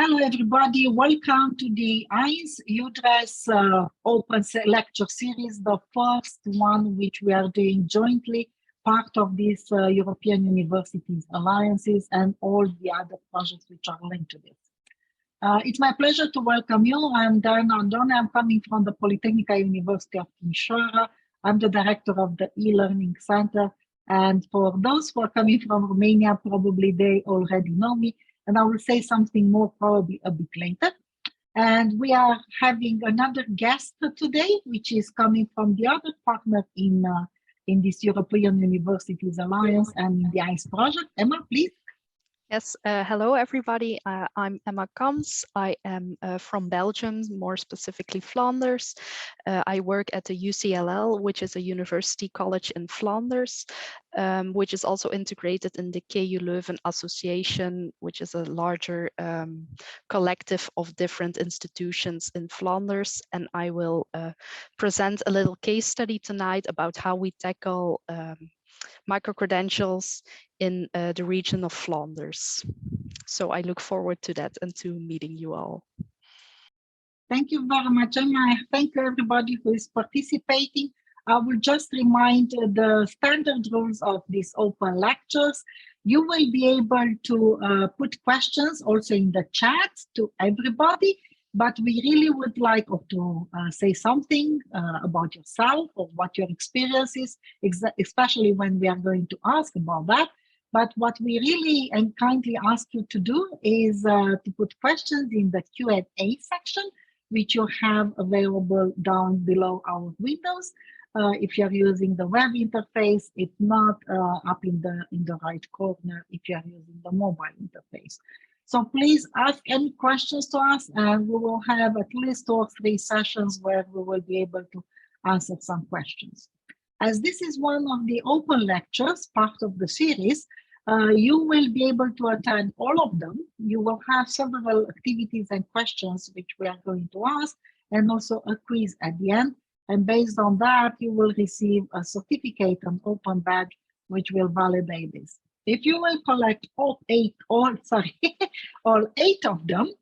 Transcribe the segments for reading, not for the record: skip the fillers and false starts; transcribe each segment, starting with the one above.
Hello, everybody. Welcome to the eins.eudres open lecture series, the first one which we are doing jointly, part of this European Universities Alliances and all the other projects which are linked to this. It's my pleasure to welcome you. I'm Diana Andone. I'm coming from the Polytechnical University of Timișoara. I'm the director of the e-learning center. And for those who are coming from Romania, probably they already know me. And I will say something more probably a bit later. And we are having another guest today, which is coming from the other partner in this European Universities Alliance and in the E.I.N.S project. Emma, please. Yes, hello everybody. I'm Emma Kams. I am from Belgium, more specifically Flanders. I work at the UCLL, which is a university college in Flanders, which is also integrated in the KU Leuven Association, which is a larger collective of different institutions in Flanders. And I will present a little case study tonight about how we tackle micro-credentials in the region of Flanders. So I look forward to that and to meeting you all. Thank you very much, Emma. Thank you everybody who is participating. I will just remind the standard rules of these open lectures. You will be able to put questions also in the chat to everybody, but we really would like to say something about yourself or what your experience is, especially when we are going to ask about that. But what we really and kindly ask you to do is to put questions in the Q&A section, which you have available down below our windows. If you're using the web interface, if not up in the right corner, if you're using the mobile interface. So please ask any questions to us, and we will have at least 2 or 3 sessions where we will be able to answer some questions. As this is one of the open lectures, part of the series, you will be able to attend all of them. You will have several activities and questions which we are going to ask, and also a quiz at the end. And based on that, you will receive a certificate, an open badge, which will validate this. If you will collect all 8 of them,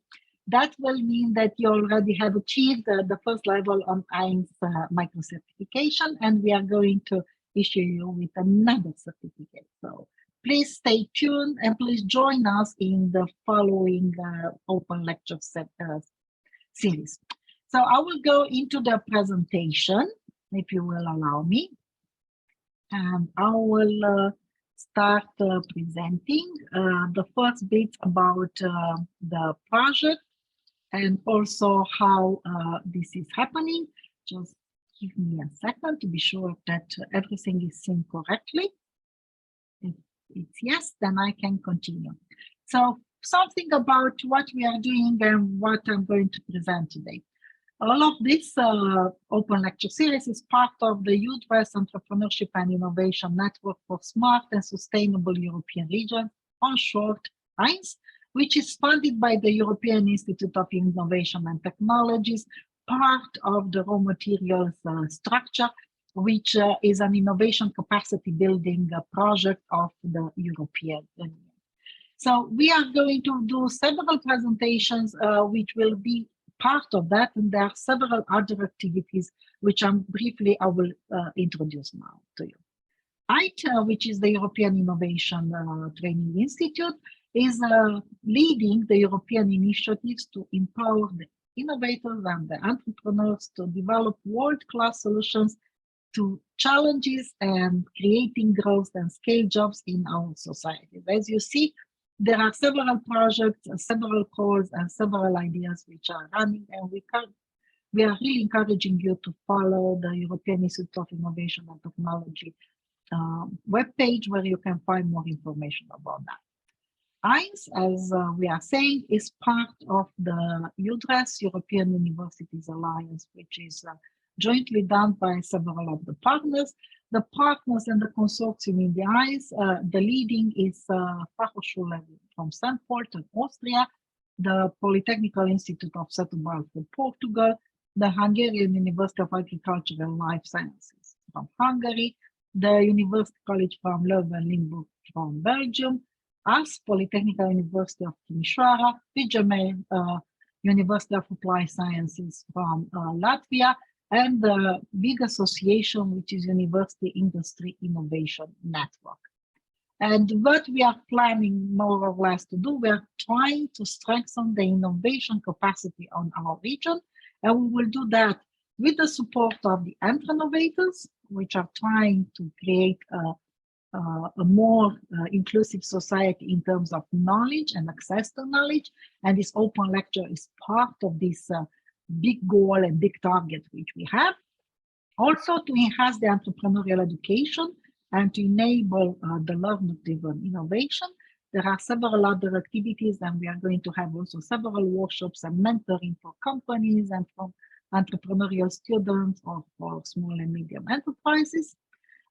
that will mean that you already have achieved the first level on E.I.N.S micro certification, and we are going to issue you with another certificate. So please stay tuned and please join us in the following open lecture series. So I will go into the presentation, if you will allow me, and I will start presenting the first bit about the project and also how this is happening. Just give me a second to be sure that everything is seen correctly. If it's yes, then I can continue. So something about what we are doing and what I'm going to present today. All of this open lecture series is part of the E.I.N.S Entrepreneurship and Innovation Network for Smart and Sustainable European Region, on short E.I.N.S, which is funded by the European Institute of Innovation and Technologies, part of the raw materials structure, which is an innovation capacity building project of the European Union. So we are going to do several presentations which will be part of that, and there are several other activities which I will introduce now to you. EIT, which is the European Innovation Training Institute, is leading the European initiatives to empower the innovators and the entrepreneurs to develop world-class solutions to challenges and creating growth and scale jobs in our societies. As you see, there are several projects, several calls, and several ideas which are running, and we are really encouraging you to follow the European Institute of Innovation and Technology webpage, where you can find more information about that. E.I.N.S, as we are saying, is part of the E.U.D.R.ES, European Universities Alliance, which is jointly done by several of the partners. The partners and the consortium in the E.I.N.S, the leading is Fachhochschule from Frankfurt in Austria, the Polytechnical Institute of Setúbal from Portugal, the Hungarian University of Agriculture and Life Sciences from Hungary, the University College from Leuven-Limburg from Belgium, us, Polytechnical University of Timișoara, PGME, University of Applied Sciences from Latvia, and the big association, which is University Industry Innovation Network. And what we are planning more or less to do, we are trying to strengthen the innovation capacity on our region, and we will do that with the support of the entrepreneurs, which are trying to create a more inclusive society in terms of knowledge and access to knowledge. And this open lecture is part of this big goal and big target which we have. Also to enhance the entrepreneurial education and to enable the learner-driven innovation. There are several other activities, and we are going to have also several workshops and mentoring for companies and for entrepreneurial students or for small and medium enterprises.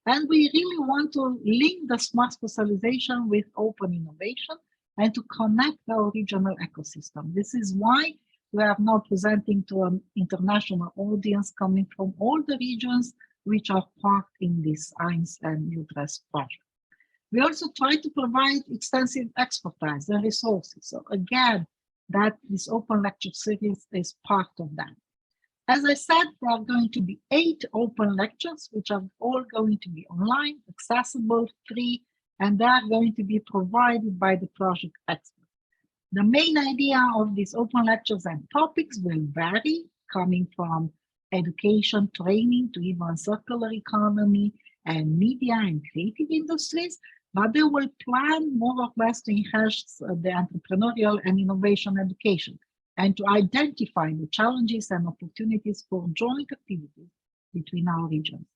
And we really want to link the smart specialization with open innovation and to connect our regional ecosystem. This is why we are now presenting to an international audience coming from all the regions which are part in this E.I.N.S and E.U.DRES project. We also try to provide extensive expertise and resources. So again, that this open lecture series is part of that. As I said, there are going to be 8 open lectures, which are all going to be online, accessible, free, and they are going to be provided by the project experts. The main idea of these open lectures and topics will vary, coming from education, training, to even circular economy and media and creative industries, but they will plan more or less to enhance the entrepreneurial and innovation education and to identify the challenges and opportunities for joint activities between our regions.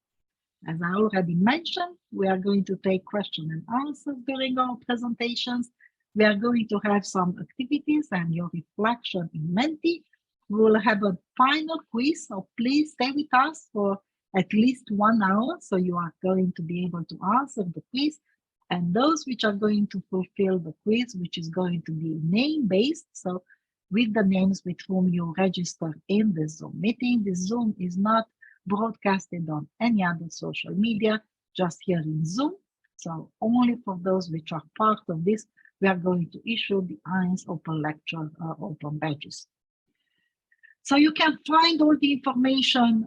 As I already mentioned, we are going to take questions and answers during our presentations. We are going to have some activities and your reflection in Menti. We will have a final quiz, so please stay with us for at least 1 hour, so you are going to be able to answer the quiz. And those which are going to fulfill the quiz, which is going to be name-based, so with the names with whom you register in the Zoom meeting. This Zoom is not broadcasted on any other social media, just here in Zoom. So only for those which are part of this, we are going to issue the E.I.N.S open lecture open badges. So you can find all the information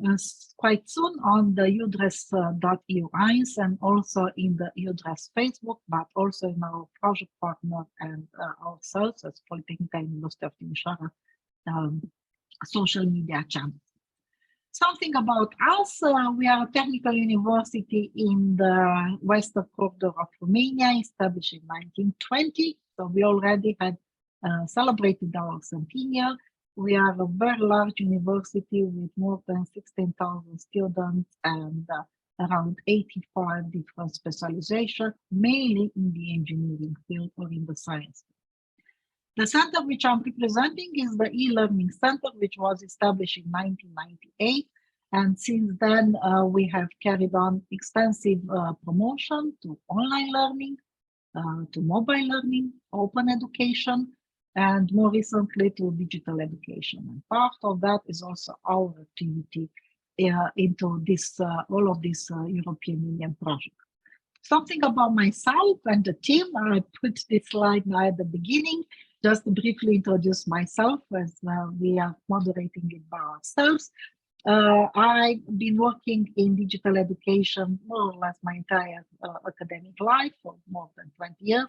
quite soon on the eudres.eu E.I.N.S and also in the E.U.DRES Facebook, but also in our project partner and ourselves as Polytechnical University of Timișoara social media channels. Something about us, we are a technical university in the western corridor of Romania, established in 1920. So we already had celebrated our centennial. We are a very large university with more than 16,000 students and around 85 different specializations, mainly in the engineering field or in the science field. The center which I'm representing is the e-learning center, which was established in 1998. And since then, we have carried on extensive promotion to online learning, to mobile learning, open education, and more recently to digital education. And part of that is also our activity into this all of this European Union project. Something about myself and the team. I put this slide now at the beginning, just to briefly introduce myself, as we are moderating it by ourselves. I've been working in digital education more or less my entire academic life for more than 20 years.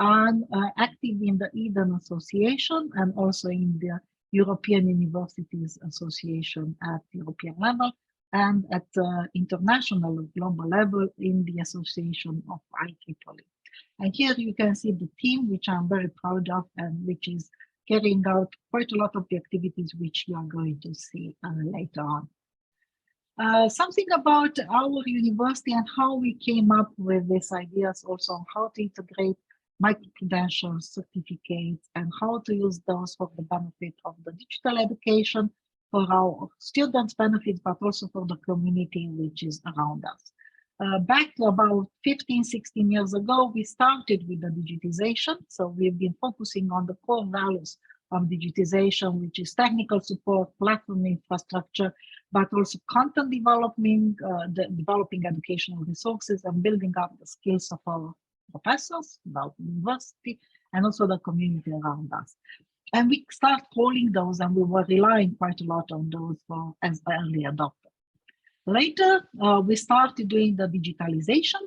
I'm active in the E.I.N.S Association and also in the European Universities Association at European level and at international global level in the Association of IEEE. And here you can see the team, which I'm very proud of and which is carrying out quite a lot of the activities which you are going to see later on. Something about our university and how we came up with these ideas also on how to integrate micro-credentials, certificates, and how to use those for the benefit of the digital education, for our students' benefit, but also for the community which is around us. Back about 15, 16 years ago, we started with the digitization. So we've been focusing on the core values of digitization, which is technical support, platform infrastructure, but also content development, developing educational resources and building up the skills of our professors, about university, and also the community around us. And we start calling those, and we were relying quite a lot on those as early adopters. Later, we started doing the digitalization.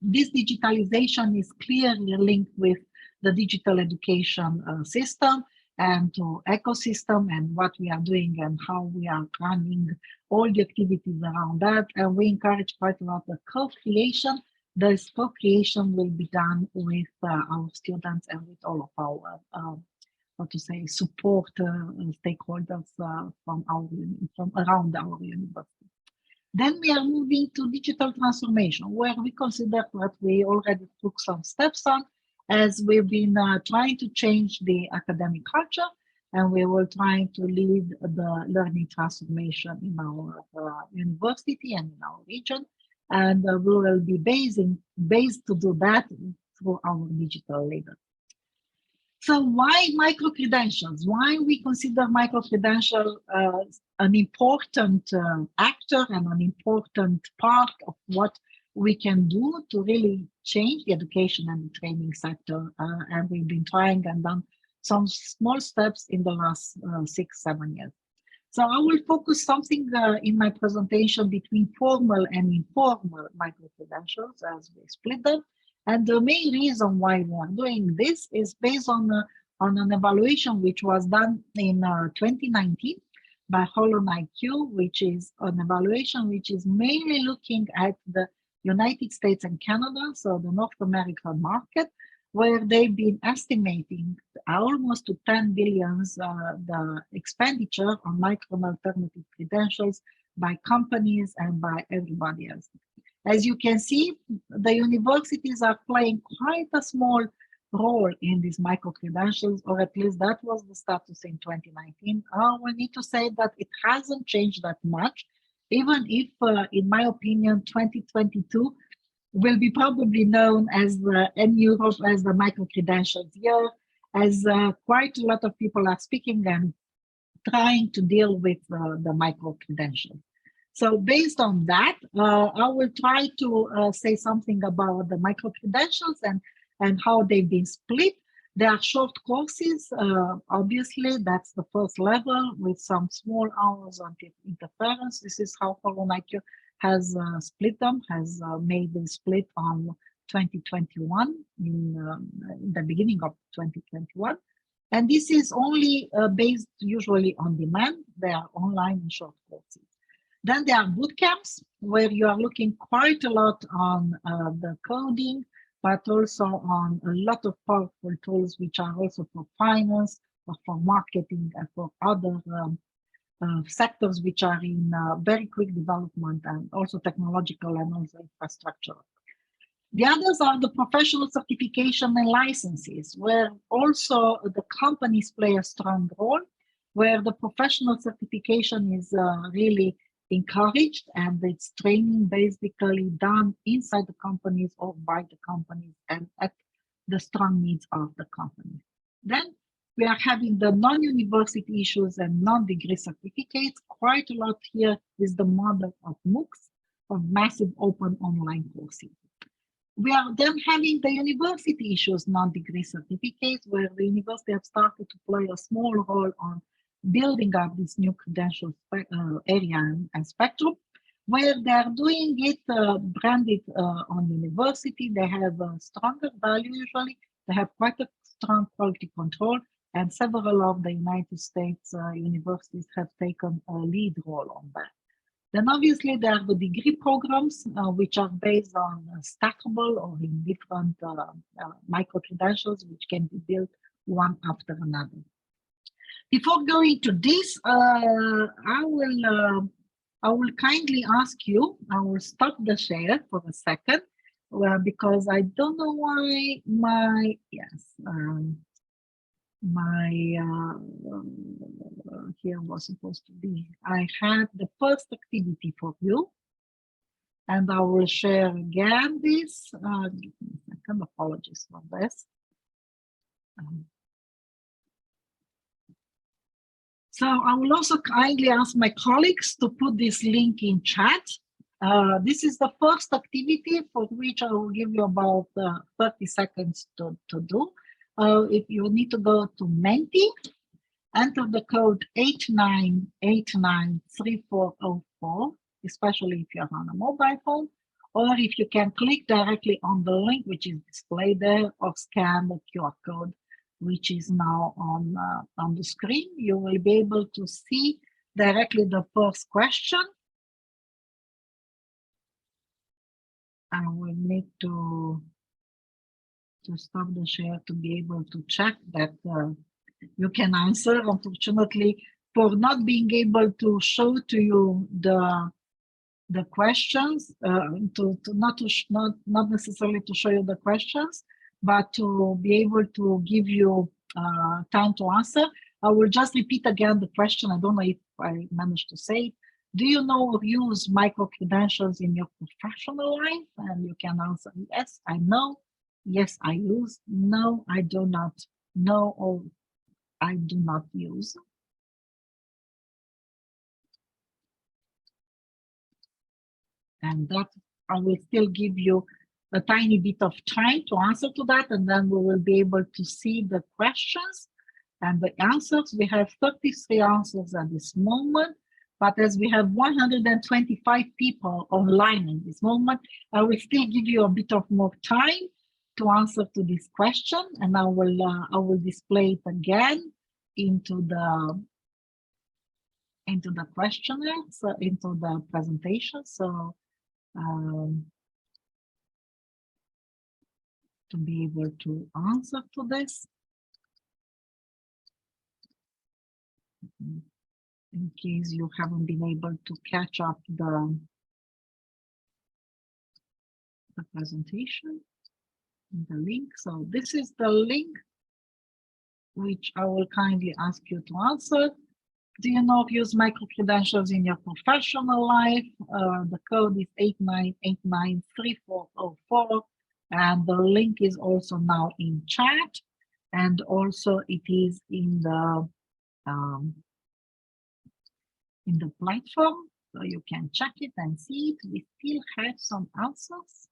This digitalization is clearly linked with the digital education system and to ecosystem and what we are doing and how we are running all the activities around that. And we encourage quite a lot of co-creation. This co-creation will be done with our students and with all of our support stakeholders from around our university. Then we are moving to digital transformation, where we consider that we already took some steps on, as we've been trying to change the academic culture, and we were trying to lead the learning transformation in our university and in our region. And we will be based to do that through our digital leader. So why micro-credentials? Why we consider micro-credential an important actor and an important part of what we can do to really change the education and the training sector. And we've been trying and done some small steps in the last 6-7 years. So I will focus something in my presentation between formal and informal micro-credentials as we split them. And the main reason why we are doing this is based on an evaluation which was done in 2019 by Holon IQ, which is an evaluation which is mainly looking at the United States and Canada, so the North American market, where they've been estimating almost to 10 billion the expenditure on micro and alternative credentials by companies and by everybody else. As you can see, the universities are playing quite a small role in these micro-credentials, or at least that was the status in 2019. We need to say that it hasn't changed that much, even if, in my opinion, 2022 will be probably known as in Europe as the micro-credentials year, as quite a lot of people are speaking and trying to deal with the micro-credentials. So based on that, I will try to say something about the micro-credentials and how they've been split. They are short courses. Obviously, that's the first level with some small hours on interference. This is how Holon IQ has split them, has made the split on 2021, in the beginning of 2021. And this is only based usually on demand. They are online and short courses. Then there are boot camps where you are looking quite a lot on the coding, but also on a lot of powerful tools, which are also for finance, or for marketing, and for other sectors which are in very quick development, and also technological and also infrastructure. The others are the professional certification and licenses, where also the companies play a strong role, where the professional certification is really encouraged, and it's training basically done inside the companies or by the companies and at the strong needs of the company. Then we are having the non-university issues and non-degree certificates. Quite a lot here is the model of MOOCs, of massive open online courses. We are then having the university issues non-degree certificates, where the university have started to play a small role on building up this new credential area and spectrum, where they are doing it branded on university. They have a stronger value usually. They have quite a strong quality control, and several of the United States universities have taken a lead role on that. Then obviously there are the degree programs, which are based on stackable or in different micro-credentials, which can be built one after another. Before going to this, I will kindly ask you, I will stop the share for a second, because I don't know why here was supposed to be. I had the first activity for you, and I will share again this. Give me a second, apologies for this. So I will also kindly ask my colleagues to put this link in chat. This is the first activity for which I will give you about 30 seconds to do. If you need to go to Menti, enter the code 89893404, especially if you're on a mobile phone, or if you can click directly on the link which is displayed there, or scan the QR code which is now on the screen, you will be able to see directly the first question. I will need to stop the share to be able to check that you can answer. Unfortunately, for not being able to show to you the questions, not necessarily to show you the questions, but to be able to give you time to answer. I will just repeat again the question. I don't know if I managed to say it. Do you know or use micro-credentials in your professional life? And you can answer, yes, I know. Yes, I use. No, I do not know, or I do not use. And that I will still give you a tiny bit of time to answer to that, and then we will be able to see the questions and the answers. We have 33 answers at this moment, but as we have 125 people online in this moment, I will still give you a bit of more time to answer to this question, and I will display it again into the questionnaire, so into the presentation. So to be able to answer to this. In case you haven't been able to catch up the presentation, the link. So this is the link which I will kindly ask you to answer. Do you know use micro-credentials in your professional life? The code is 89893404, and the link is also now in chat, and also it is in the platform, so you can check it and see it. We still have some answers.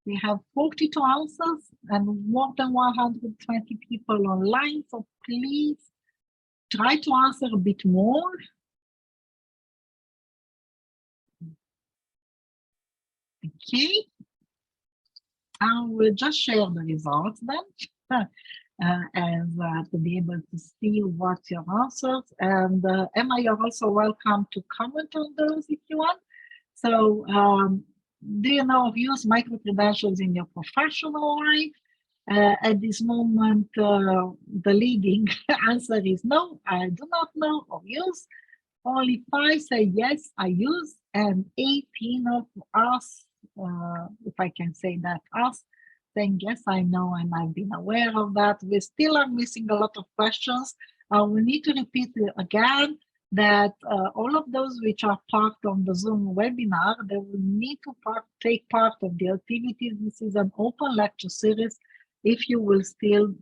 We have 42 answers and more than 120 people online, so please try to answer a bit more. Okay, I will just share the results then, to be able to see what's your answers. And Emma, you're also welcome to comment on those if you want. So do you know of use micro-credentials in your professional life? At this moment, the leading answer is no, I do not know or use. Only 5 say yes, I use, and 18 of us, if I can say that, us, saying yes, I know, and I've been aware of that. We still are missing a lot of questions. We need to repeat again that all of those which are part of the Zoom webinar, they will need to take part of the activities. This is an open lecture series. If you will still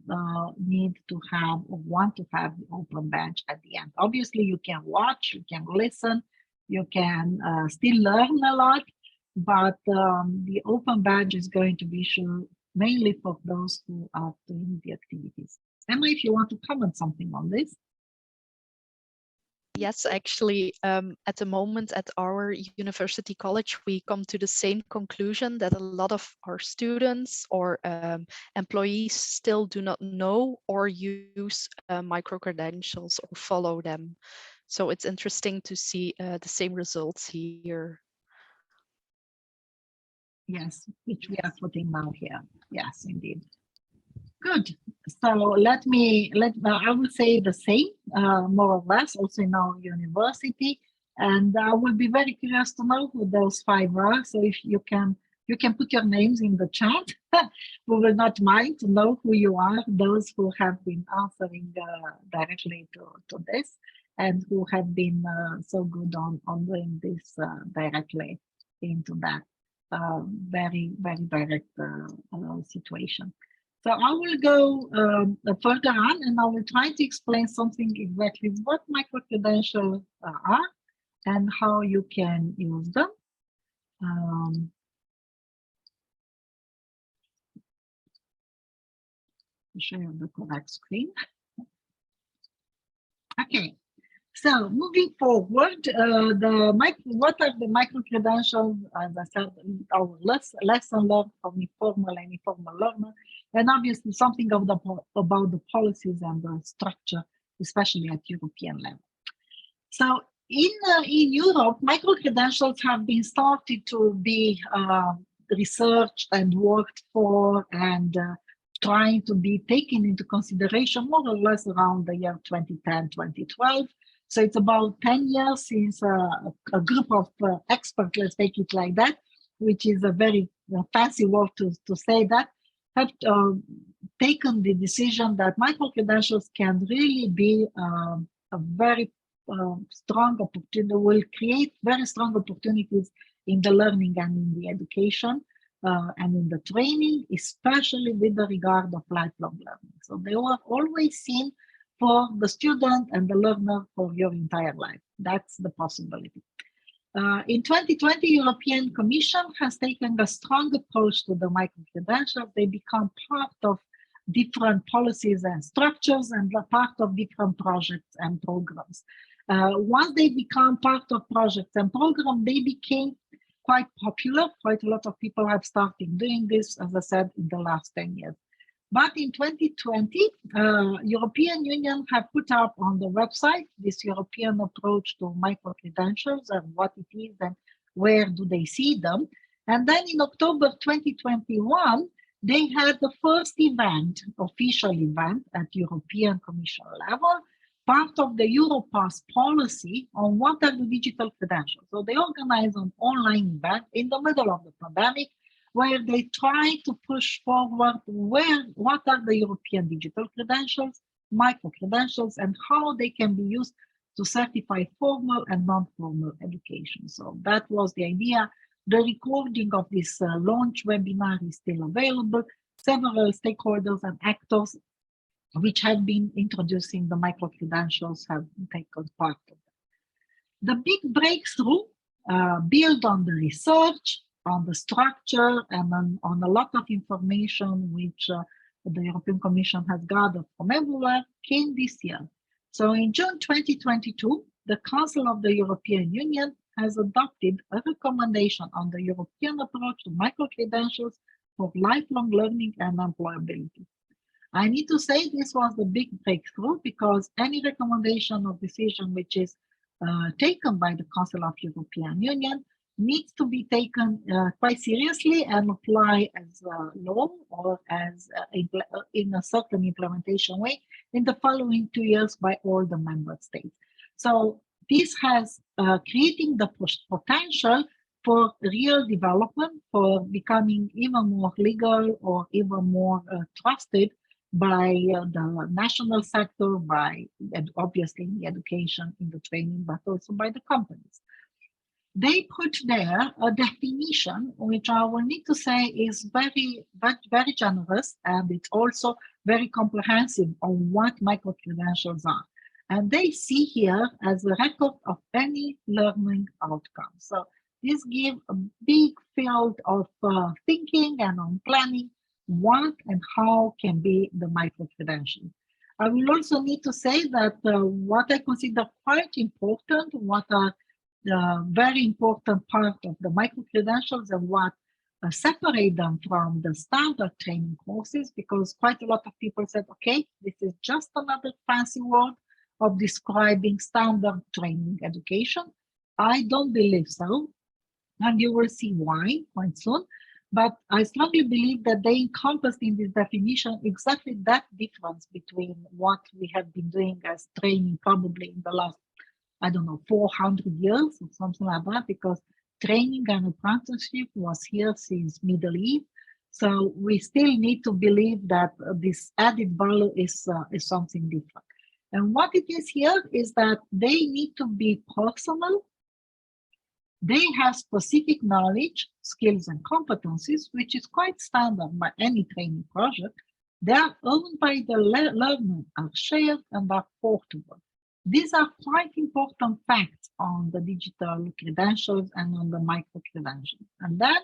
need to have or want to have the open badge at the end. Obviously, you can watch, you can listen, you can still learn a lot, but the open badge is going to be issued mainly for those who are doing the activities. Emma, if you want to comment something on this. Yes, actually, at the moment at our university college, we come to the same conclusion that a lot of our students or employees still do not know or use micro-credentials or follow them. So it's interesting to see the same results here. Yes, which we are putting now here. Yes, indeed. Good. So I will say the same, more or less, also in our university. And I will be very curious to know who those 5 are. So if you can put your names in the chat. We will not mind to know who you are, those who have been answering directly to this, and who have been so good on doing this directly into that very, very direct situation. So I will go further on, and I will try to explain something exactly what micro-credentials are and how you can use them. Share the correct screen. Okay, so moving forward, what are the micro-credentials? As I said, our lesson learned from informal and informal learner, and obviously something about the policies and the structure, especially at European level. So in Europe, micro-credentials have been started to be researched and worked for and trying to be taken into consideration more or less around the year 2010, 2012. So it's about 10 years since a group of experts, let's take it like that, which is a very fancy word to say that, have taken the decision that micro-credentials can really be a very strong opportunity, will create very strong opportunities in the learning and in the education and in the training, especially with the regard of lifelong learning. So they were always seen for the student and the learner for your entire life. That's the possibility. In 2020, European Commission has taken a strong approach to the micro-credentials. They become part of different policies and structures and part of different projects and programs. Once they become part of projects and programs, they became quite popular. Quite a lot of people have started doing this, as I said, in the last 10 years. But in 2020, European Union have put up on the website this European approach to micro-credentials and what it is and where do they see them. And then in October 2021, they had the first event, official event at European Commission level, part of the Europass policy on what are the digital credentials. So they organized an online event in the middle of the pandemic where they try to push forward what are the European digital credentials, micro-credentials, and how they can be used to certify formal and non-formal education. So that was the idea. The recording of this launch webinar is still available. Several stakeholders and actors which have been introducing the micro-credentials have taken part of it. The big breakthrough built on the research, on the structure, and on a lot of information which the European Commission has gathered from everywhere came this year. So in June 2022, the Council of the European Union has adopted a recommendation on the European approach to micro-credentials for lifelong learning and employability. I need to say this was the big breakthrough because any recommendation or decision which is taken by the Council of European Union needs to be taken quite seriously and apply as law or as in a certain implementation way in the following 2 years by all the member states. So this has creating the potential for real development, for becoming even more legal or even more trusted by the national sector, by obviously in the education, in the training, but also by the companies. They put there a definition, which I will need to say is very, very generous, and it's also very comprehensive on what micro-credentials are. And they see here as a record of any learning outcome. So this gives a big field of thinking and on planning what and how can be the micro-credential. I will also need to say that what I consider quite important, what are the very important part of the micro-credentials and what separate them from the standard training courses, because quite a lot of people said, okay, this is just another fancy word of describing standard training education. I don't believe so, and you will see why quite soon. But I strongly believe that they encompass in this definition exactly that difference between what we have been doing as training probably in the last, I don't know, 400 years or something like that, because training and apprenticeship was here since Middle East. So we still need to believe that this added value is something different. And what it is here is that they need to be personal. They have specific knowledge, skills, and competencies, which is quite standard by any training project. They are owned by the learner, are shared, and are portable. These are quite important facts on the digital credentials and on the micro credentials. And then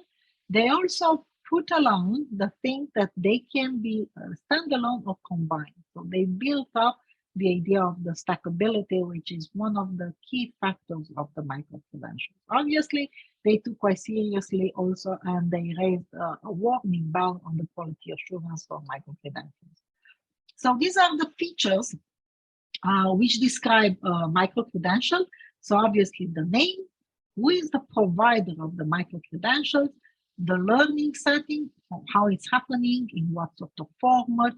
they also put along the thing that they can be standalone or combined. So they built up the idea of the stackability, which is one of the key factors of the micro credentials. Obviously, they took quite seriously also, and they raised a warning bell on the quality assurance for micro credentials. So these are the features which describe micro-credential. So obviously the name, who is the provider of the micro-credentials, the learning setting, how it's happening, in what sort of format,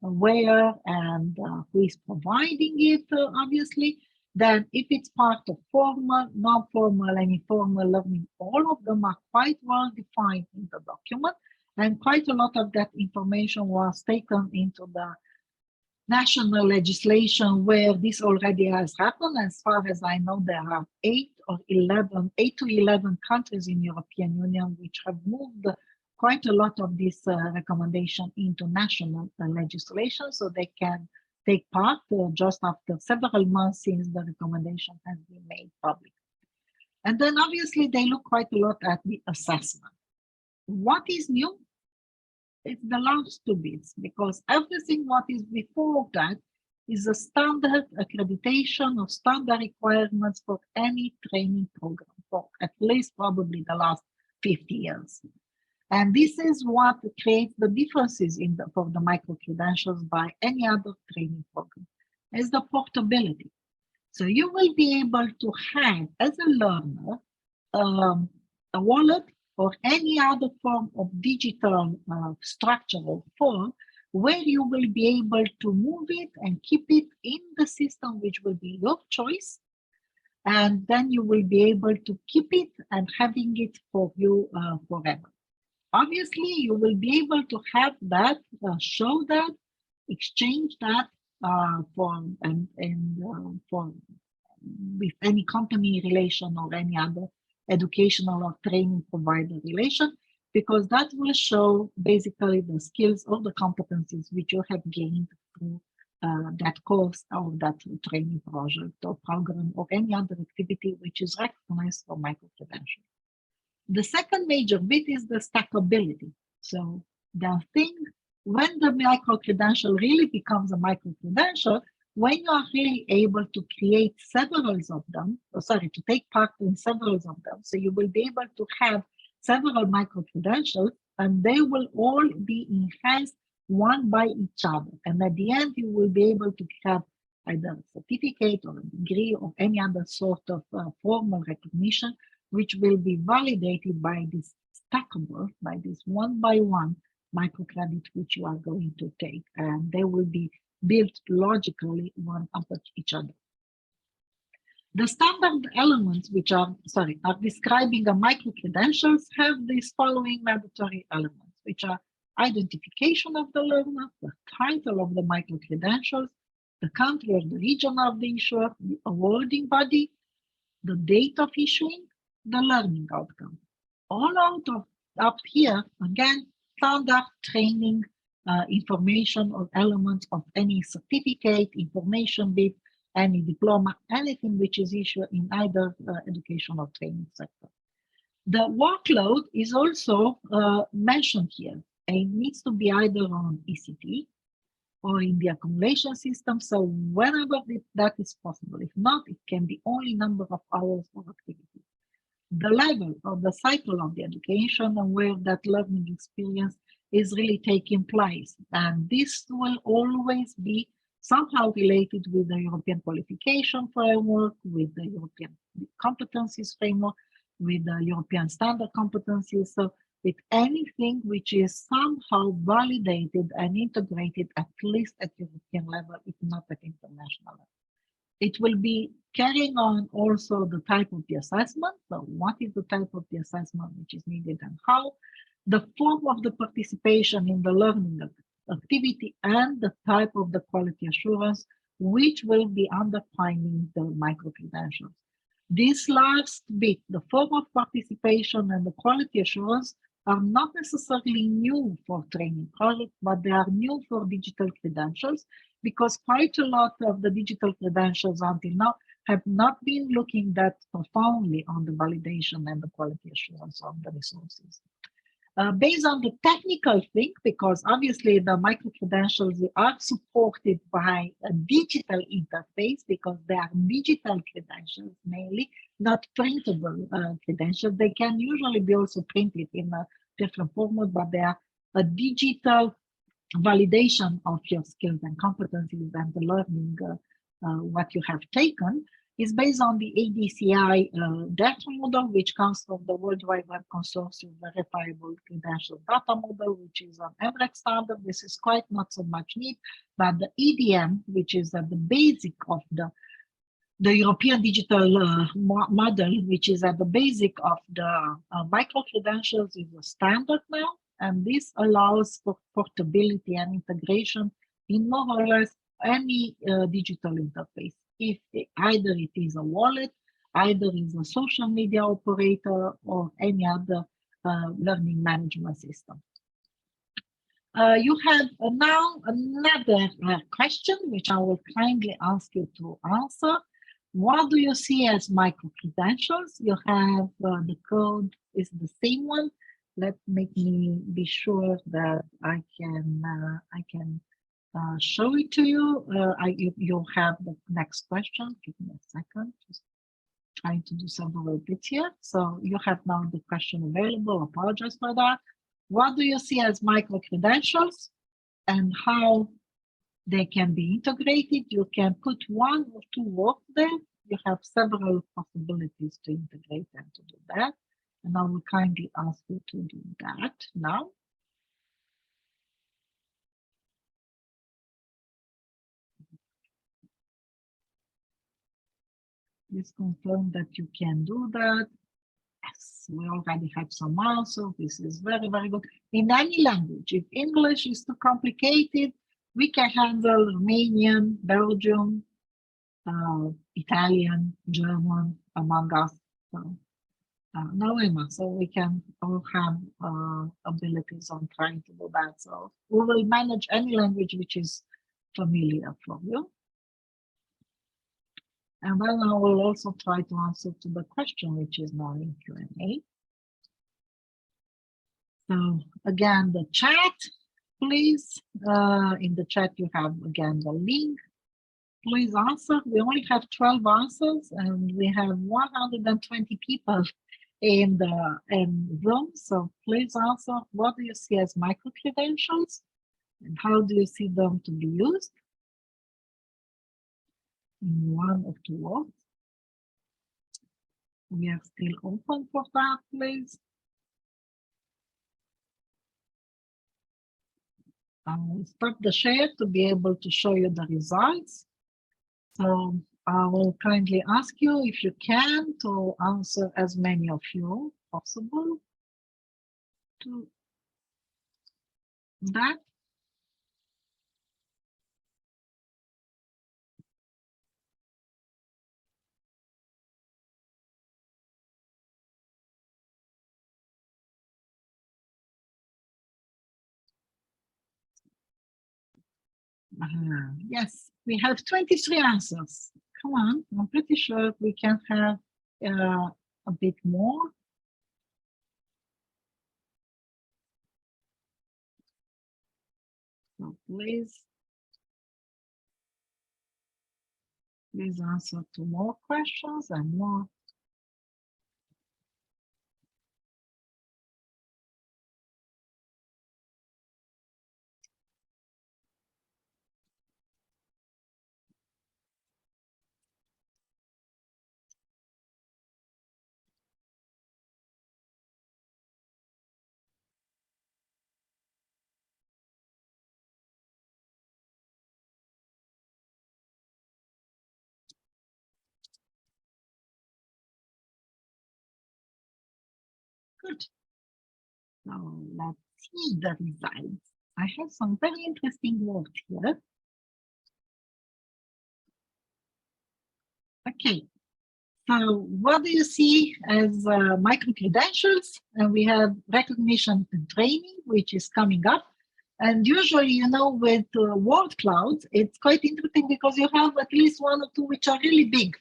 where, and who is providing it, obviously. Then if it's part of formal, non-formal, and informal learning, all of them are quite well defined in the document. And quite a lot of that information was taken into the national legislation where this already has happened. As far as I know, there are 8 to 11 countries in European Union which have moved quite a lot of this recommendation into national legislation, so they can take part just after several months since the recommendation has been made public. And then obviously they look quite a lot at the assessment. What is new? It's the last 2 bits, because everything what is before that is a standard accreditation or standard requirements for any training program for at least probably the last 50 years. And this is what creates the differences for the micro-credentials by any other training program, is the portability. So you will be able to have, as a learner, a wallet or any other form of digital structure or form where you will be able to move it and keep it in the system, which will be your choice. And then you will be able to keep it and having it for you forever. Obviously, you will be able to have that, show that, exchange that with any company relation or any other educational or training provider relation, because that will show basically the skills or the competencies which you have gained through that course or that training project or program or any other activity which is recognized for micro-credential. The second major bit is the stackability. So the thing, when the micro-credential really becomes a micro-credential, when you are really able to create several of them, to take part in several of them, so you will be able to have several micro-credentials and they will all be enhanced one by each other. And at the end, you will be able to have either a certificate or a degree or any other sort of formal recognition, which will be validated by this stackable, by this one by one microcredit which you are going to take. And they will be built logically one after each other. The standard elements which are describing a micro-credentials have these following mandatory elements, which are identification of the learner, the title of the micro-credentials, the country or the region of the issuer, the awarding body, the date of issuing, the learning outcome. All out of up here, again, standard training information or elements of any certificate, information bit, any diploma, anything which is issued in either education or training sector. The workload is also mentioned here. It needs to be either on ECT or in the accumulation system, so whenever that is possible. If not, it can be only number of hours of activity. The level of the cycle of the education and where that learning experience is really taking place. And this will always be somehow related with the European qualification framework, with the European competencies framework, with the European standard competencies. So with anything which is somehow validated and integrated at least at European level, if not at international level. It will be carrying on also the type of the assessment. So what is the type of the assessment which is needed and how? The form of the participation in the learning activity and the type of the quality assurance which will be underpinning the micro-credentials. This last bit, the form of participation and the quality assurance, are not necessarily new for training projects, but they are new for digital credentials because quite a lot of the digital credentials until now have not been looking that profoundly on the validation and the quality assurance of the resources. Based on the technical thing, because obviously the micro-credentials are supported by a digital interface, because they are digital credentials mainly, not printable credentials. They can usually be also printed in a different format, but they are a digital validation of your skills and competencies and the learning what you have taken is based on the ADCI data model, which comes from the World Wide Web Consortium Verifiable Credential Data Model, which is an EBREC standard. This is quite not so much neat, but the EDM, which is at the basic of the European digital model, which is at the basic of the micro-credentials, is a standard now, and this allows for portability and integration in more or less any digital interface. If either it is a wallet, either is a social media operator, or any other learning management system. You have now another question, which I will kindly ask you to answer. What do you see as micro-credentials? You have the code is the same one. Let me be sure that I can show it to you. You have the next question. Give me a second. Just trying to do several bits here. So you have now the question available. Apologize for that. What do you see as micro-credentials and how they can be integrated? You can put one or two words there. You have several possibilities to integrate and to do that. And I will kindly ask you to do that now. Please confirm that you can do that. Yes, we already have some answers. This is very, very good. In any language, if English is too complicated, we can handle Romanian, Belgium, Italian, German, among us. So, no, Emma, so we can all have abilities on trying to do that. So we will manage any language which is familiar for you. And then I will also try to answer to the question which is now in Q&A. So again, the chat, please. In the chat, you have again the link. Please answer. We only have 12 answers, and we have 120 people in the room. So please answer. What do you see as micro-credentials, and how do you see them to be used? In one or two words. We are still open for that, please. I will stop the share to be able to show you the results. So I will kindly ask you, if you can, to answer as many of you possible to that. Yes, we have 23 answers. Come on, I'm pretty sure we can have a bit more. So please answer to more questions and more. Good. So let's see the results. I have some very interesting words here. Okay, so what do you see as micro-credentials? And we have recognition and training, which is coming up. And usually, you know, with word clouds, it's quite interesting because you have at least one or two which are really big.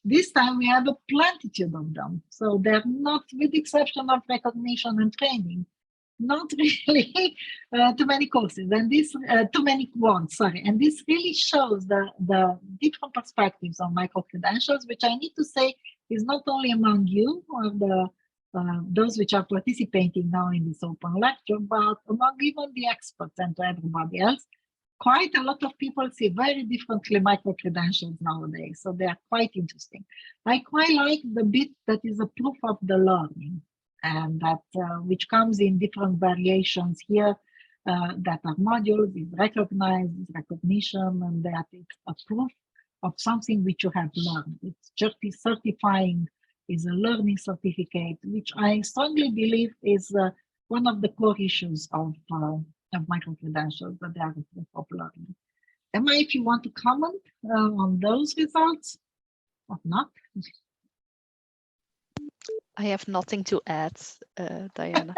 This time we have a plentitude of them. So they're not, with the exception of recognition and training, not really too many courses and this too many words, sorry. And this really shows the different perspectives on micro-credentials, which I need to say is not only among you or the those which are participating now in this open lecture, but among even the experts and to everybody else. Quite a lot of people see very differently micro-credentials nowadays, so they are quite interesting. I quite like the bit that is a proof of the learning, and that which comes in different variations here, that are modules, is recognized, is recognition, and that it's a proof of something which you have learned. It's just certifying, is a learning certificate, which I strongly believe is one of the core issues of micro-credentials, that they are a proof of learning. Emma, if you want to comment on those results, or not? I have nothing to add, Diana.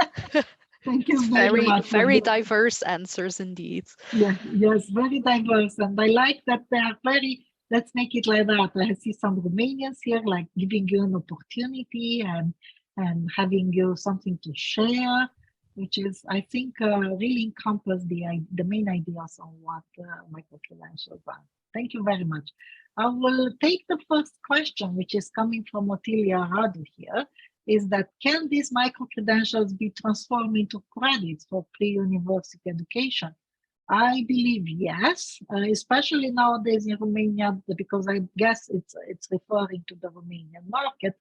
Thank you very much. Very diverse answers indeed. Yes, yes, very diverse. And I like that they are very, let's make it like that. I see some Romanians here, like giving you an opportunity and having you something to share, which is, I think, really encompass the main ideas on what micro-credentials are. Thank you very much. I will take the first question, which is coming from Otilia Radu here, is that can these micro-credentials be transformed into credits for pre-university education? I believe yes, especially nowadays in Romania, because I guess it's referring to the Romanian market.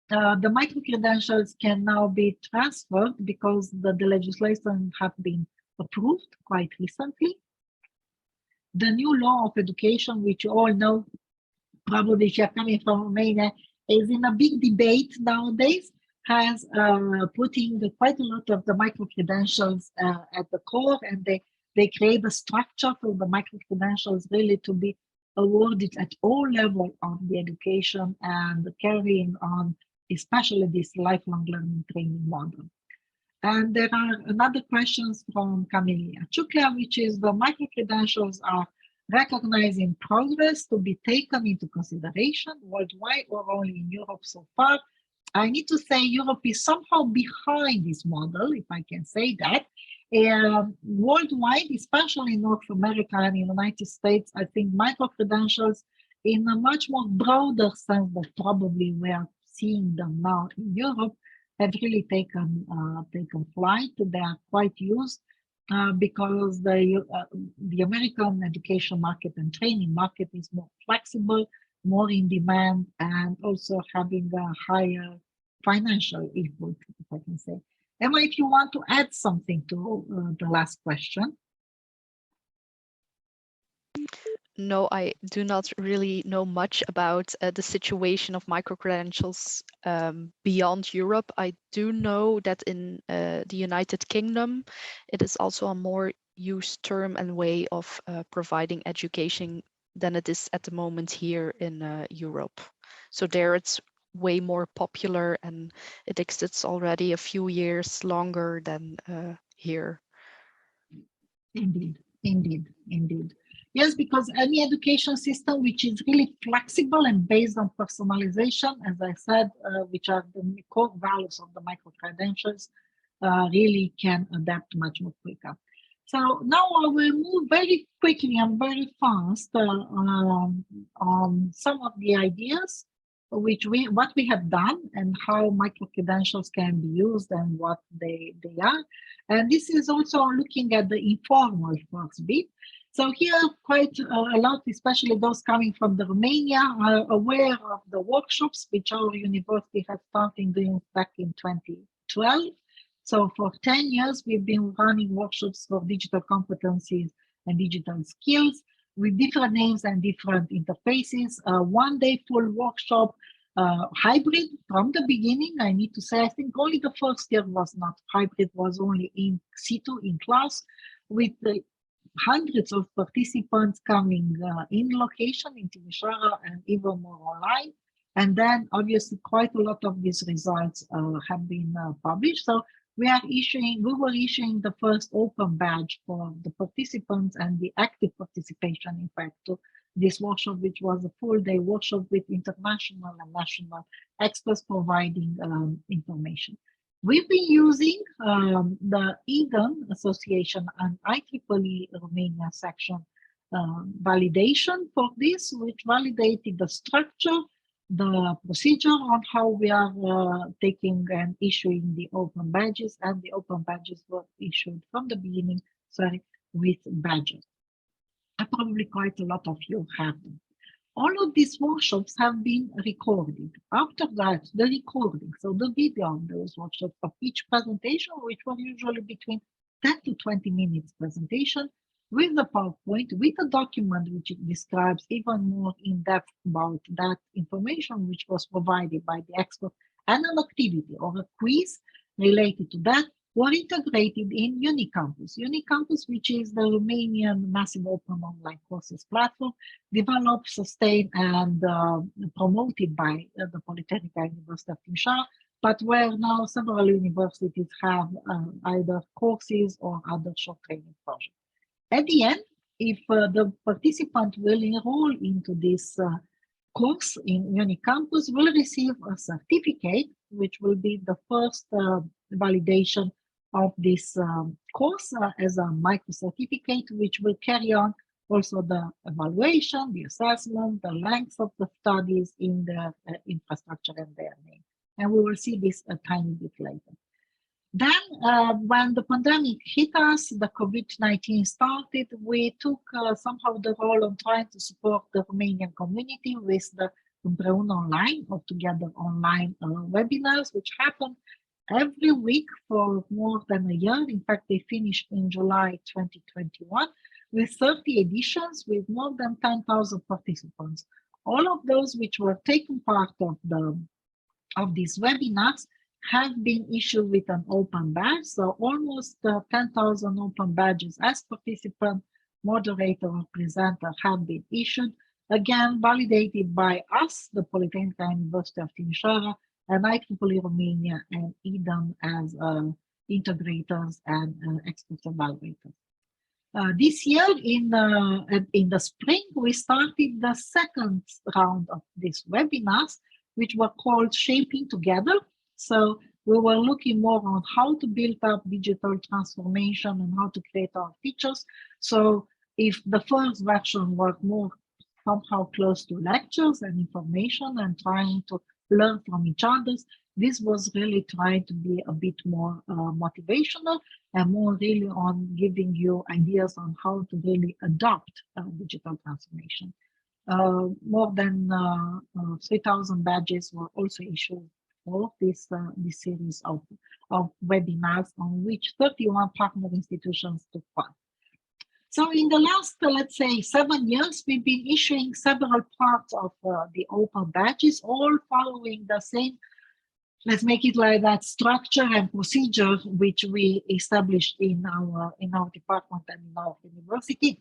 The micro-credentials can now be transferred because the legislation have been approved quite recently. The new law of education, which you all know, probably if you're coming from Romania, is in a big debate nowadays, has putting quite a lot of the micro-credentials at the core, and they create a structure for the micro-credentials really to be awarded at all levels of the education and carrying on, especially this lifelong learning training model. And there are another questions from Camelia Chuklia, which is the micro-credentials are recognized in progress to be taken into consideration worldwide or only in Europe so far. I need to say Europe is somehow behind this model, if I can say that. Worldwide, especially in North America and in the United States, I think micro-credentials in a much more broader sense that probably we are seeing them now in Europe have really taken flight. They are quite used because the American education market and training market is more flexible, more in demand, and also having a higher financial input, if I can say. Emma, if you want to add something to the last question. No, I do not really know much about the situation of micro-credentials beyond Europe. I do know that in the United Kingdom, it is also a more used term and way of providing education than it is at the moment here in Europe. So there it's way more popular and it exists already a few years longer than here. Indeed, indeed, indeed. Yes, because any education system which is really flexible and based on personalization, as I said, which are the core values of the micro-credentials, really can adapt much more quicker. So now I will move very quickly and very fast on some of the ideas what we have done and how micro-credentials can be used and what they are. And this is also looking at the informal first bit. So here quite a lot, especially those coming from the Romania, are aware of the workshops which our university has started doing back in 2012. So for 10 years, we've been running workshops for digital competencies and digital skills with different names and different interfaces. One day full workshop, hybrid from the beginning. I need to say, I think only the first year was not hybrid, was only in situ, in class, with hundreds of participants coming in location in Timișoara and even more online. And then obviously quite a lot of these results have been published. So we were issuing the first open badge for the participants and the active participation, in fact, to this workshop, which was a full-day workshop with international and national experts providing information. We've been using the E.I.N Association and IEEE Romania section validation for this, which validated the structure, the procedure on how we are taking and issuing the open badges, and the open badges were issued from the beginning, with badges. And probably quite a lot of you have them. All of these workshops have been recorded. After that, the recording, so the video of those workshops of each presentation, which were usually between 10 to 20 minutes presentation, with the PowerPoint, with a document which describes even more in depth about that information which was provided by the expert, and an activity or a quiz related to that, were integrated in Unicampus. Unicampus, which is the Romanian massive open online courses platform, developed, sustained, and promoted by the Polytechnic University of Timișoara, but where now several universities have either courses or other short training projects. At the end, if the participant will enroll into this course in Unicampus, will receive a certificate, which will be the first validation of this course as a micro certificate, which will carry on also the evaluation, the assessment, the length of the studies in the infrastructure and their name. And we will see this a tiny bit later. Then, when the pandemic hit us, the COVID-19 started, we took somehow the role of trying to support the Romanian community with the E.I.N.S Online or Together Online webinars, which happened every week for more than a year. In fact, they finished in July 2021 with 30 editions with more than 10,000 participants. All of those which were taking part of these webinars have been issued with an open badge. So almost 10,000 open badges as participant, moderator, or presenter have been issued, again validated by us, the Polytechnic University of Timișoara, and IEEE Romania and E.I.N as integrators and expert evaluators. This year, in the spring, we started the second round of these webinars, which were called Shaping Together. So we were looking more on how to build up digital transformation and how to create our features. So if the first version was more somehow close to lectures and information and trying to learn from each other, this was really trying to be a bit more motivational and more really on giving you ideas on how to really adopt digital transformation. More than 3,000 badges were also issued for this series of webinars, on which 31 partner institutions took part. So in the last, let's say, 7 years, we've been issuing several parts of the open badges, all following the same, let's make it like that, structure and procedure which we established in our department and in our university.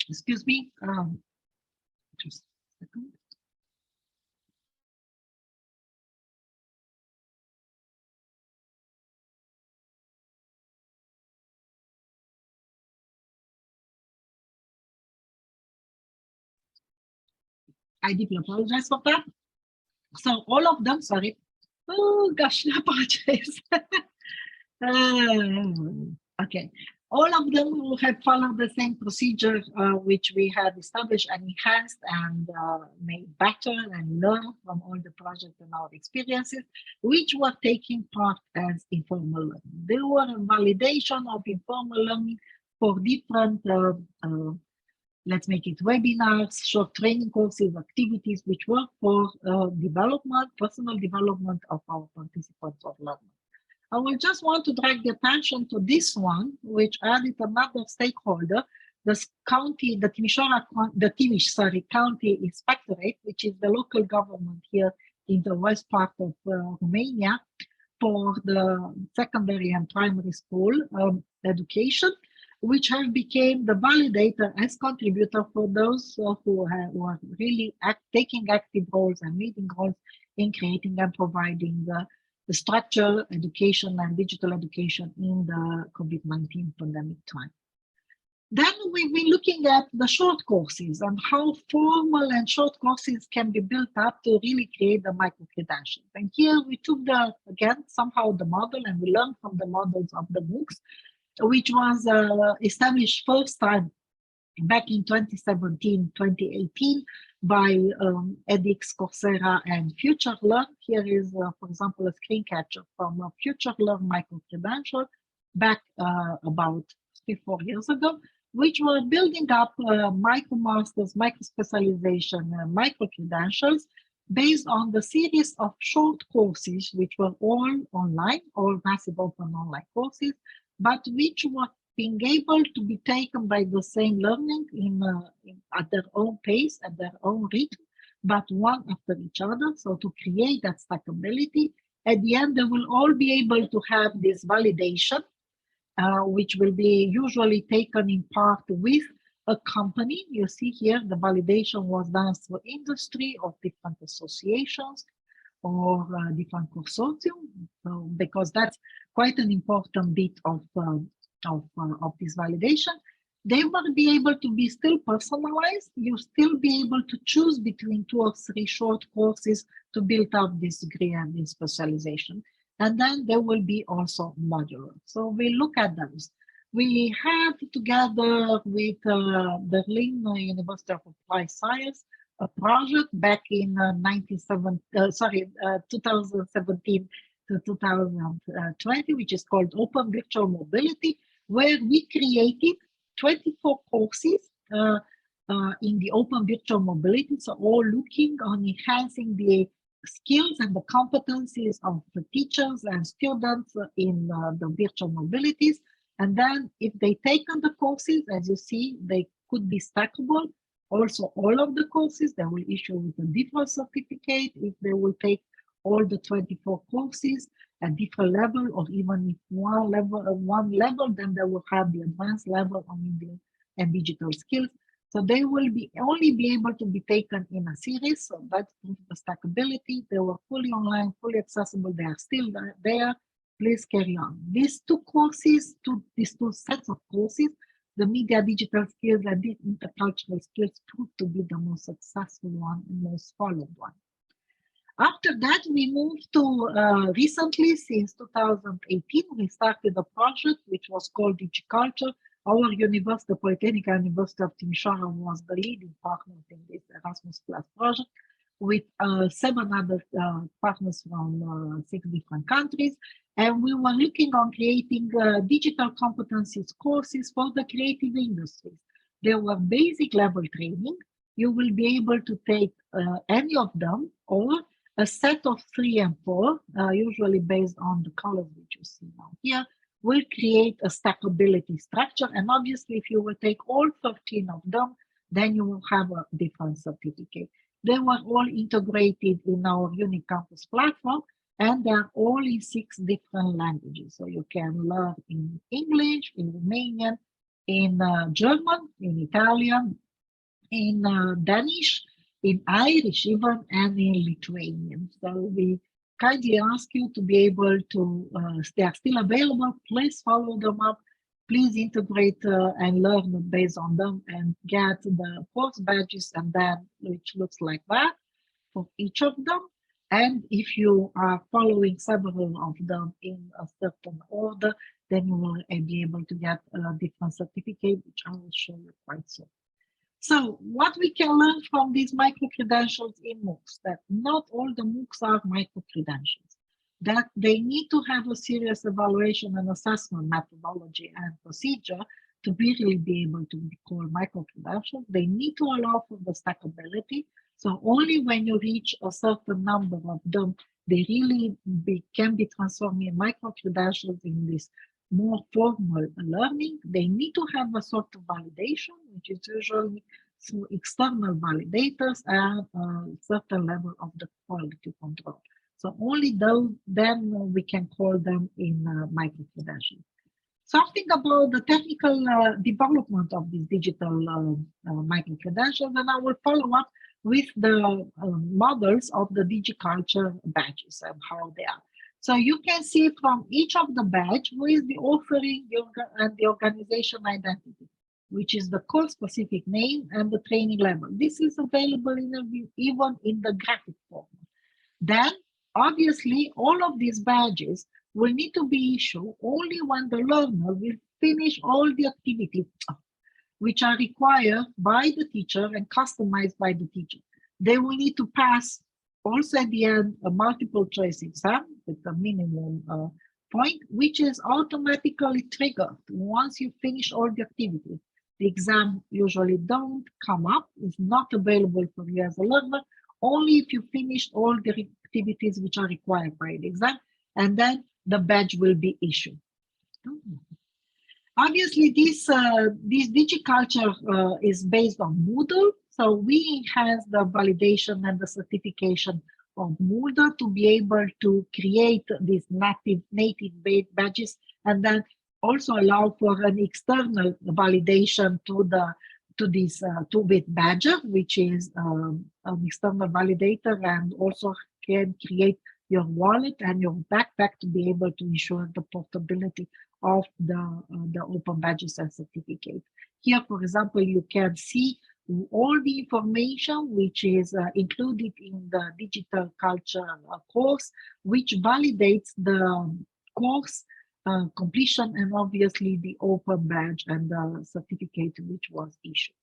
Excuse me. Just a second. I deeply apologize for that. So all of them, sorry. Oh gosh, I apologize. Okay. All of them will have followed the same procedure which we had established and enhanced and made better and learned from all the projects and our experiences, which were taking part as informal learning. There were a validation of informal learning for different let's make it webinars, short training courses, activities, which were for development, personal development of our participants or learners. I will just want to drag the attention to this one, which added another stakeholder, the county, the Timiș County Inspectorate, which is the local government here in the west part of Romania for the secondary and primary school education, which have became the validator as contributor for those who were really taking active roles and leading roles in creating and providing structure education and digital education in the COVID-19 pandemic time. Then we've been looking at the short courses and how formal and short courses can be built up to really create the micro-credentials. And here we took again, somehow the model, and we learned from the models of the MOOCs, which was established first time back in 2017, 2018 by edX, Coursera, and FutureLearn. Here is, for example, a screen capture from a FutureLearn micro-credential back about 3-4 years ago, which were building up micro-masters, micro-specialization, micro-credentials based on the series of short courses, which were all online, all massive open online courses, but which were being able to be taken by the same learning at their own pace, at their own rhythm, but one after each other. So to create that stackability, at the end, they will all be able to have this validation, which will be usually taken in part with a company. You see here, the validation was done through industry or different associations or different consortium, so, because that's quite an important bit of this validation. They will be able to be still personalized. You still be able to choose between 2 or 3 short courses to build up this degree and this specialization. And then there will be also modular. So we look at those. We have together with Berlin University of Applied Science a project back in 2017 to 2020, which is called Open Virtual Mobility, where we created 24 courses in the Open Virtual Mobility, so all looking on enhancing the skills and the competencies of the teachers and students in the virtual mobilities. And then if they take on the courses, as you see, they could be stackable. Also, all of the courses, they will issue with a different certificate if they will take all the 24 courses at different level, or even if one level, then they will have the advanced level on English and digital skills. So they will only be able to be taken in a series. So that's the stackability. They were fully online, fully accessible. They are still there. Please carry on. These 2 courses, these 2 sets of courses, the media digital skills and the intercultural skills, proved to be the most successful one and most followed one. After that, we moved to recently, since 2018, we started a project which was called DigiCulture. Our university, the Polytechnic University of Timișoara, was the leading partner in this Erasmus Plus project, with 7 other partners from 6 different countries. And we were looking on creating digital competencies courses for the creative industries. There were basic level training. You will be able to take any of them, or a set of 3 and 4, usually based on the colors which you see now here, will create a stackability structure. And obviously, if you will take all 13 of them, then you will have a different certificate. They were all integrated in our Unique Campus platform, and they're all in 6 different languages. So you can learn in English, in Romanian, in German, in Italian, in Danish, in Irish even, and in Lithuanian. So we kindly ask you to be able to, they are still available. Please follow them up. Please integrate and learn based on them and get the post badges, and then which looks like that for each of them. And if you are following several of them in a certain order, then you will be able to get a different certificate, which I will show you quite soon. So what we can learn from these micro-credentials in MOOCs, that not all the MOOCs are micro-credentials, that they need to have a serious evaluation and assessment methodology and procedure to really be able to be called micro-credentials. They need to allow for the stackability. So only when you reach a certain number of them, they really can be transformed in micro-credentials in this more formal learning. They need to have a sort of validation, which is usually through external validators and a certain level of the quality control. So only then we can call them in micro-credentials. Something about the technical development of these digital micro-credentials, and I will follow up with the models of the DigiCulture badges and how they are. So you can see from each of the badge who is the offering and the organization identity, which is the course-specific name and the training level. This is available even in the graphic form. Then, obviously, all of these badges will need to be issued only when the learner will finish all the activities which are required by the teacher and customized by the teacher. They will need to pass also at the end a multiple choice exam with a minimum point, which is automatically triggered once you finish all the activities. The exam usually don't come up, is not available for you as a learner, only if you finished all the activities which are required by the exam, and then the badge will be issued. Obviously, this DigiCulture is based on Moodle, so we enhance the validation and the certification of Moodle to be able to create these native badges, and then also allow for an external validation with Badger, which is an external validator, and also can create your wallet and your backpack to be able to ensure the portability of the open badges and certificates. Here, for example, you can see all the information which is included in the digital culture course, which validates the course completion and obviously the open badge and the certificate which was issued.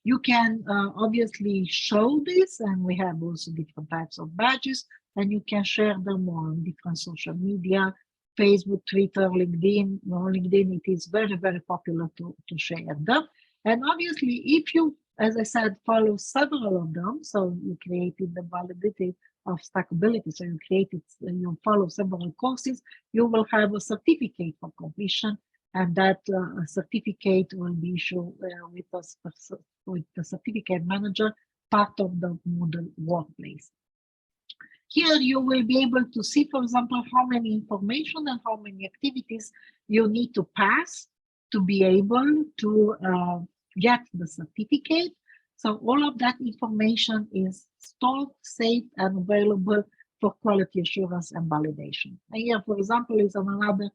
You can obviously show this, and we have also different types of badges, and you can share them on different social media, Facebook, Twitter, LinkedIn. On LinkedIn, it is very, very popular to share them. And obviously, if you, as I said, follow several of them, so you created the validity of stackability, so you follow several courses, you will have a certificate for completion, and that certificate will be issued with the certificate manager, part of the Moodle workplace. Here you will be able to see, for example, how many information and how many activities you need to pass to be able to get the certificate. So all of that information is stored, saved, and available for quality assurance and validation. And here, for example, is another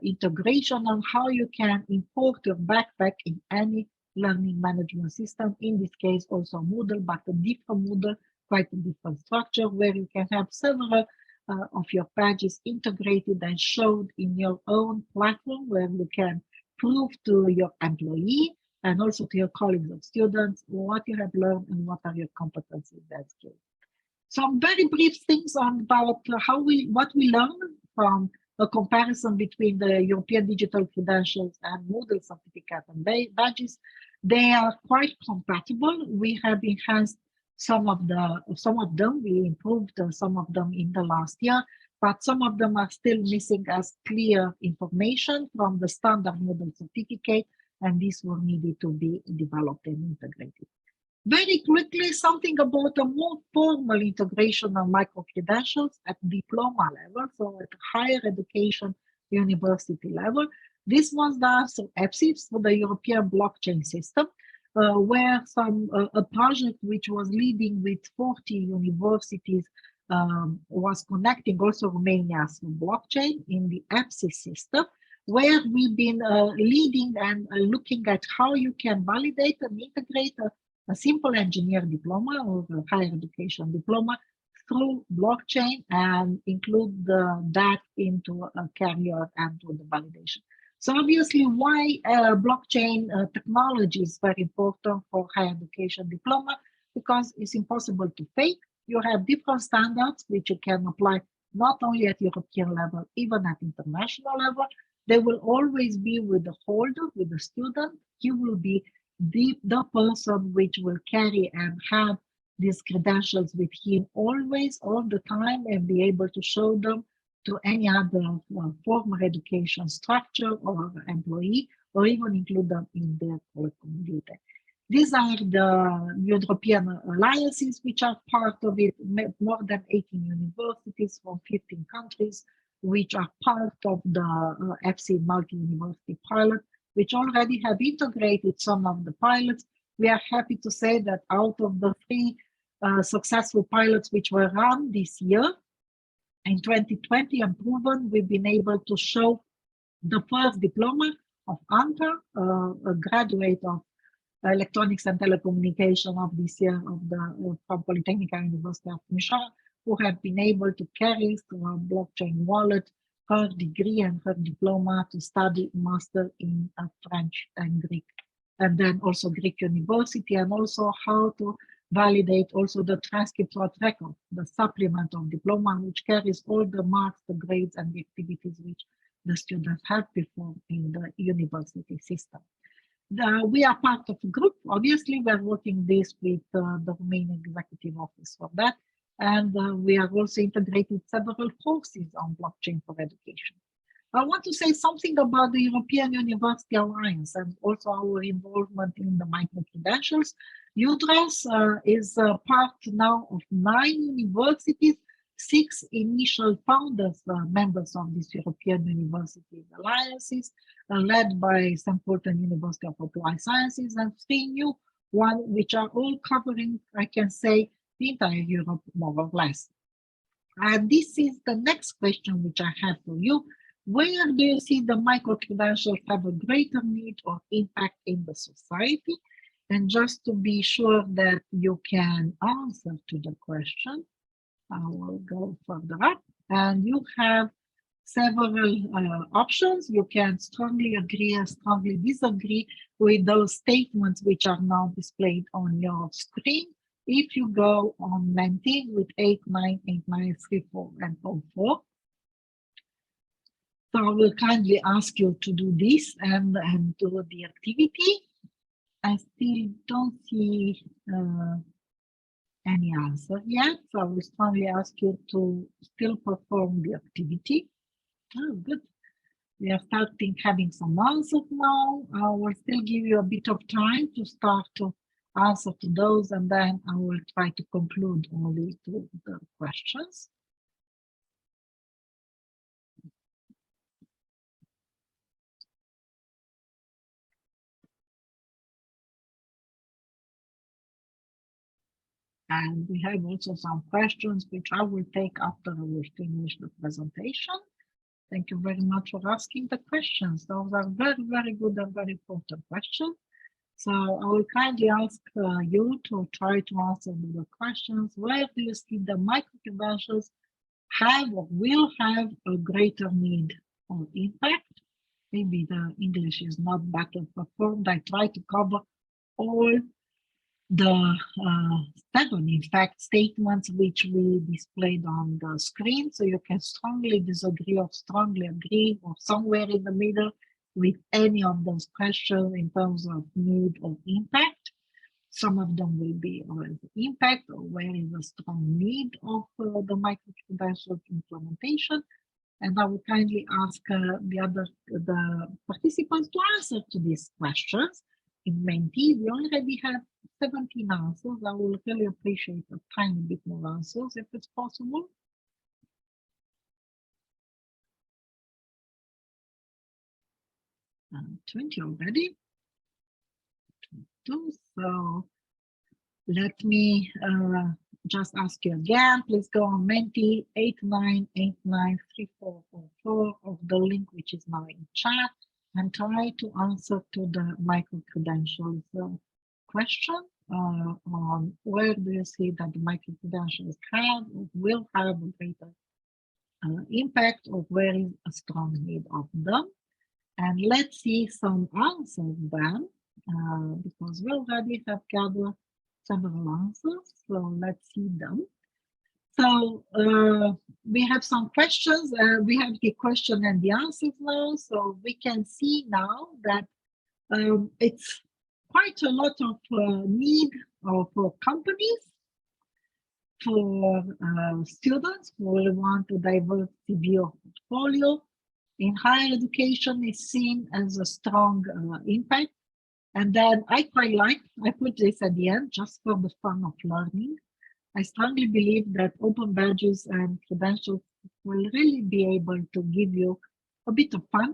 integration on how you can import your backpack in any learning management system. In this case, also Moodle, but a different Moodle, quite a different structure, where you can have several of your badges integrated and showed in your own platform, where you can prove to your employee and also to your colleagues and students what you have learned and what are your competencies and skills. Some very brief things about what we learned from a comparison between the European digital credentials and Moodle certificate and badges. They are quite compatible. We have enhanced some of them. We improved some of them in the last year, but some of them are still missing as clear information from the standard Moodle certificate, and these were needed to be developed and integrated. Very quickly, something about a more formal integration of micro-credentials at diploma level, so at higher education university level. This was done through EPSIS, for the European blockchain system, where a project which was leading with 40 universities was connecting also Romania's blockchain in the EPSIS system, where we've been leading and looking at how you can validate and integrate a simple engineer diploma or a higher education diploma through blockchain and include that into a career and to the validation. So obviously, why blockchain technology is very important for higher education diploma? Because it's impossible to fake. You have different standards which you can apply not only at European level, even at international level. They will always be with the holder, with the student. He will be the person which will carry and have these credentials with him always, all the time, and be able to show them to any other formal education structure or employee, or even include them in their curriculum. These are the European alliances which are part of it, more than 18 universities from 15 countries, which are part of the EPSI multi-university pilot, which already have integrated some of the pilots. We are happy to say that out of the 3 successful pilots which were run this year, In 2020 and proven, we've been able to show the first diploma of Anka, a graduate of Electronics and Telecommunication of this year from Polytechnical University of Timișoara, who have been able to carry through a blockchain wallet her degree and her diploma to study master in French and Greek, and then also Greek University, and also how to validate also the transcript record, the supplement of diploma, which carries all the marks, the grades, and the activities which the students have performed in the university system. We are part of a group. Obviously, we are working this with the main executive office for that. And we are also integrated several courses on blockchain for education. I want to say something about the European University Alliance and also our involvement in the micro-credentials. E.I.N.S is part now of 9 universities, 6 initial founders, members of this European University Alliances, led by St. Pölten University of Applied Sciences, and 3 new ones, which are all covering, I can say, the entire Europe, more or less. And this is the next question which I have for you. Where do you see the micro-credentials have a greater need or impact in the society? And just to be sure that you can answer to the question, I will go further up. And you have several options. You can strongly agree or strongly disagree with those statements which are now displayed on your screen. If you go on Menti with 8, 9, 8, 9, 3, 4, and 4. So I will kindly ask you to do this and do the activity. I still don't see any answer yet, so I will strongly ask you to still perform the activity. Oh, good. We are starting having some answers now. I will still give you a bit of time to start to answer to those, and then I will try to conclude only to the questions. And we have also some questions which I will take after we finish the presentation. Thank you very much for asking the questions. Those are very, very good and very important questions. So I will kindly ask you to try to answer the questions. Where do you see the micro-credentials have or will have a greater need or impact? Maybe the English is not better performed. I try to cover all the 7, in fact, statements which we displayed on the screen. So you can strongly disagree or strongly agree or somewhere in the middle with any of those questions in terms of need or impact. Some of them will be always impact or where is a strong need of the micro-credential implementation. And I would kindly ask the participants to answer to these questions. In Menti, we already have 17 answers. I will really appreciate a tiny bit more answers if it's possible. And 20 already. 22. So let me just ask you again. Please go on Menti 89893444 of the link which is now in chat, and try to answer to the micro-credentials question on where do you see that the micro-credentials have or will have a greater impact, or where is a strong need of them. And let's see some answers then, because we already have gathered several answers, so let's see them. So we have some questions. We have the question and the answers now. So we can see now that it's quite a lot of need for companies, for students who will want a diverse CV or portfolio. In higher education is seen as a strong impact. And then I put this at the end just for the fun of learning. I strongly believe that open badges and credentials will really be able to give you a bit of fun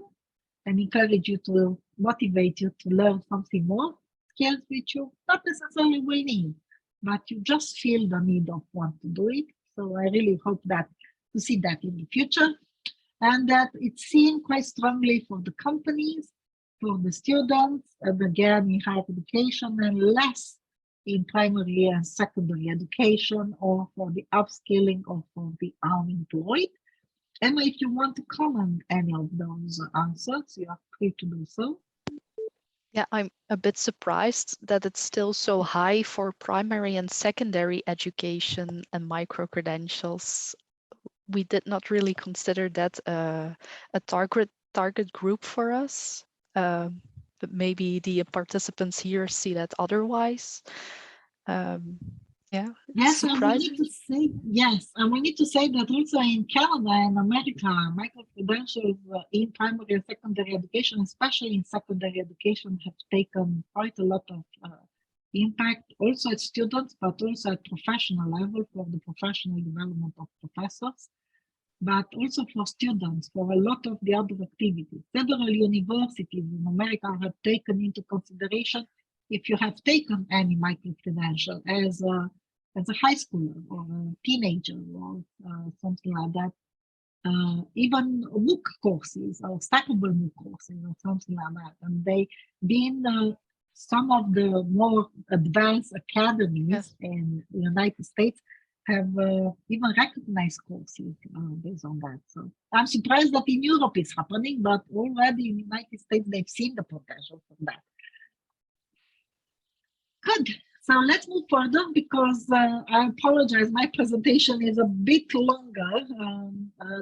and encourage you to motivate you to learn something more, skills which you not necessarily will need, but you just feel the need of want to do it. So I really hope that to see that in the future, and that it's seen quite strongly for the companies, for the students, and again in higher education, and less in primary and secondary education, or for the upskilling, or for the unemployed. Emma, if you want to comment any of those answers, you are free to do so. Yeah, I'm a bit surprised that it's still so high for primary and secondary education and micro-credentials. We did not really consider that a target group for us, but maybe the participants here see that otherwise. Yeah, Yes, and we need surprising. to say and we need to say that also in Canada and America, micro-credentials in primary and secondary education, especially in secondary education, have taken quite a lot of impact, also at students, but also at professional level for the professional development of professors, but also for students, for a lot of the other activities. Several universities in America have taken into consideration if you have taken any micro-credential as a high schooler or a teenager or something like that, even MOOC courses or stackable MOOC courses or something like that. And they been some of the more advanced academies in the United States have even recognized courses based on that. So I'm surprised that in Europe it's happening, but already in the United States they've seen the potential for that. Good. So let's move further because I apologize, my presentation is a bit longer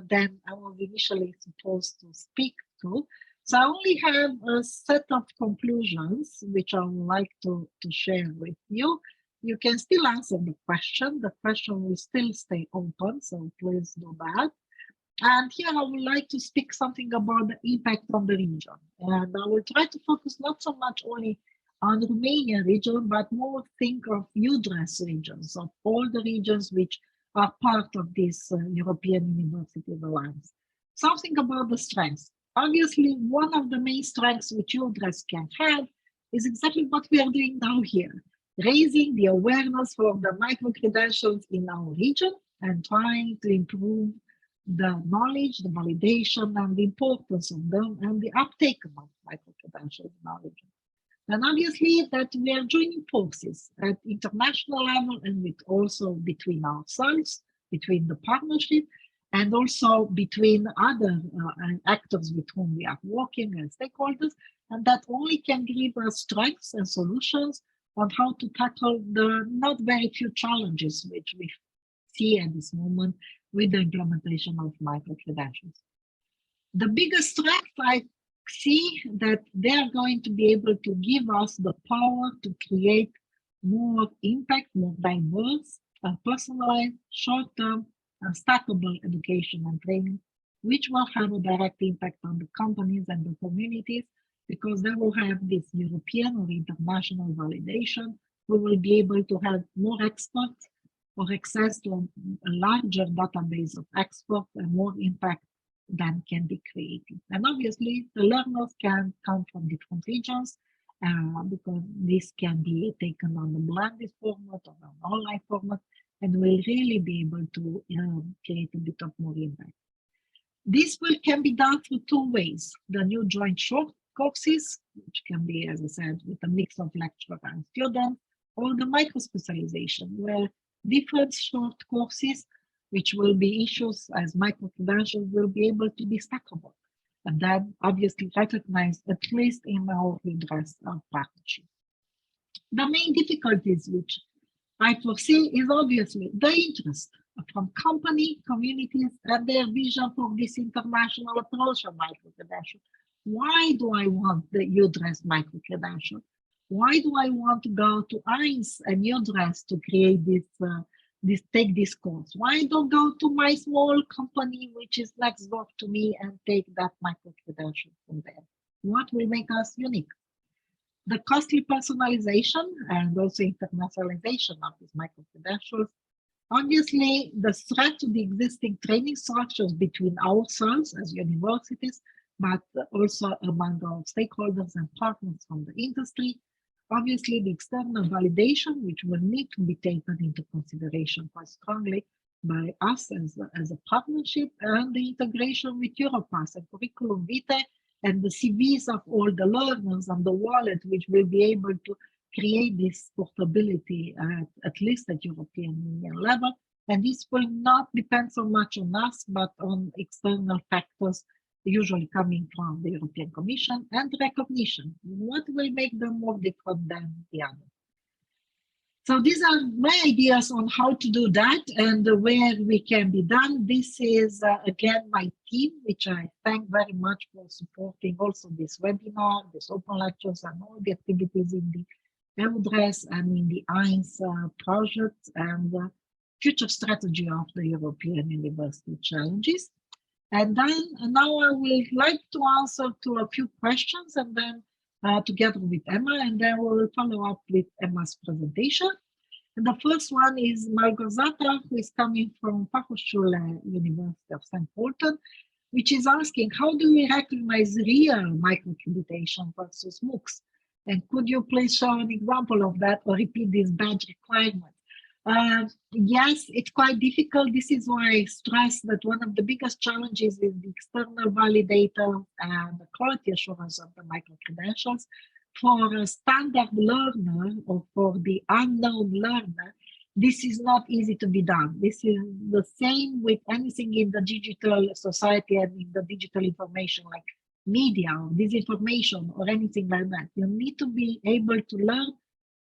than I was initially supposed to speak to. So I only have a set of conclusions which I would like to share with you. You can still answer the question. The question will still stay open, so please do that. And here I would like to speak something about the impact on the region. And I will try to focus not so much only on the Romanian region, but more think of UDRES regions, of all the regions which are part of this European University Alliance. Something about the strengths. Obviously, one of the main strengths which UDRES can have is exactly what we are doing now here, raising the awareness for the micro-credentials in our region and trying to improve the knowledge, the validation, and the importance of them, and the uptake of micro-credentials in our region. And obviously that we are joining forces at international level and with also between ourselves, between the partnership, and also between other actors with whom we are working and stakeholders, and that only can give us strengths and solutions on how to tackle the not very few challenges which we see at this moment with the implementation of micro-credentials. The biggest strength I see that they are going to be able to give us the power to create more impact, more diverse, personalized, short-term, and stackable education and training, which will have a direct impact on the companies and the communities, because they will have this European or international validation. We will be able to have more experts or access to a larger database of experts and more impact than can be created. And obviously, the learners can come from different regions because this can be taken on the blended format or an online format, and will really be able to create a bit of more impact. This can be done through two ways. The new joint short courses, which can be, as I said, with a mix of lecturer and student, or the micro-specialization, where different short courses which will be issued as micro-credentials will be able to be stackable. And that obviously recognized at least in our E.I.N.S partnership. The main difficulties which I foresee is obviously the interest from company, communities, and their vision for this international approach of micro-credential. Why do I want the E.I.N.S micro-credential? Why do I want to go to E.I.N.S and E.I.N.S to create take this course? Why don't go to my small company which is next door to me and take that micro-credential from there? What will make us unique? The costly personalization and also internationalization of these micro-credentials. Obviously, the threat to the existing training structures between ourselves as universities, but also among our stakeholders and partners from the industry. Obviously, the external validation, which will need to be taken into consideration quite strongly, by us as a partnership, and the integration with Europass and curriculum vitae and the CVs of all the learners and the wallet, which will be able to create this portability at least at European Union level. And this will not depend so much on us, but on external factors, usually coming from the European Commission, and recognition. What will make them more different than the others? So these are my ideas on how to do that and where we can be done. This is, again, my team, which I thank very much for supporting also this webinar, this open lectures, and all the activities in the E³UDRES and in the E.I.N.S project and future strategy of the European University Challenges. And then now I would like to answer to a few questions, and then together with Emma, and then we will follow up with Emma's presentation. And the first one is Malgorzata, who is coming from Fachhochschule University of St. Pölten, which is asking, how do we recognize real microaccreditation versus MOOCs? And could you please show an example of that or repeat this badge requirement? Yes, it's quite difficult. This is why I stress that one of the biggest challenges is the external validator and the quality assurance of the micro-credentials. For a standard learner or for the unknown learner, this is not easy to be done. This is the same with anything in the digital society and in the digital information like media or disinformation or anything like that. You need to be able to learn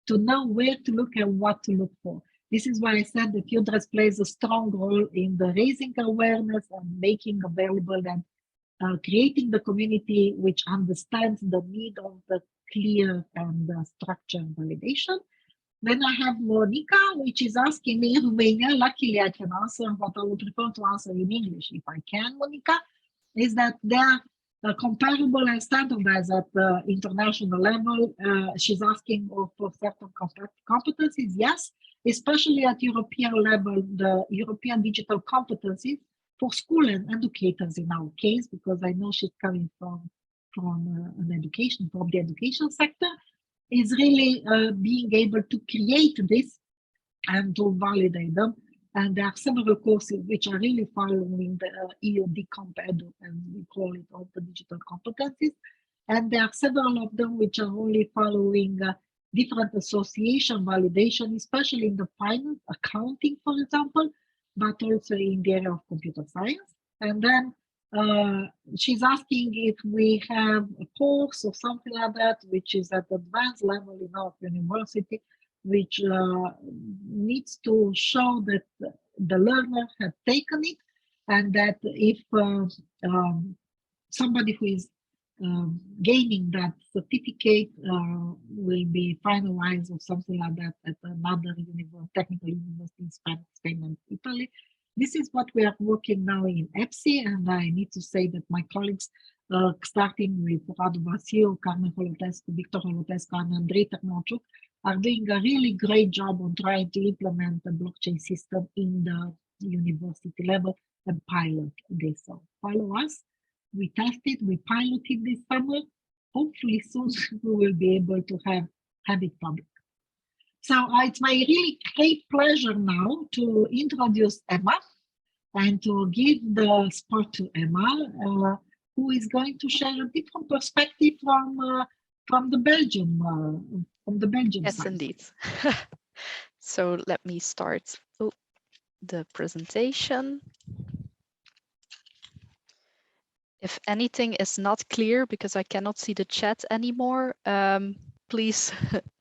to know where to look and what to look for. This is why I said that E.I.N.S plays a strong role in the raising awareness and making available and creating the community which understands the need of the clear and structured validation. Then I have Monica, which is asking me in Romania. Luckily, I can answer, but I would prefer to answer in English if I can, Monica, is that they are comparable and standardized at the international level. She's asking for certain competencies, yes, especially at European level, the European digital competencies for school and educators in our case, because I know she's coming from the education sector, is really being able to create this and to validate them. And there are several courses which are really following the EU Decomp Edu, as we call it, of the digital competencies. And there are several of them which are only following different association validation, especially in the finance, accounting, for example, but also in the area of computer science. And then she's asking if we have a course or something like that, which is at advanced level in our university, which needs to show that the learner has taken it, and that if somebody who is gaining that certificate will be finalized or something like that at another technical university in Spain and Italy. This is what we are working now in EPSI, and I need to say that my colleagues, starting with Radu Vasiu, Carmen Holotescu, Victor Holotescu, and Andrei Ternauciuc, are doing a really great job on trying to implement the blockchain system in the university level and pilot this. So follow us. We tested, we piloted this summer. Hopefully soon we will be able to have it public. So it's my really great pleasure now to introduce Emma and to give the spot to Emma, who is going to share a different perspective from the Belgium Yes, side. indeed. So let me start the presentation. If anything is not clear because I cannot see the chat anymore, please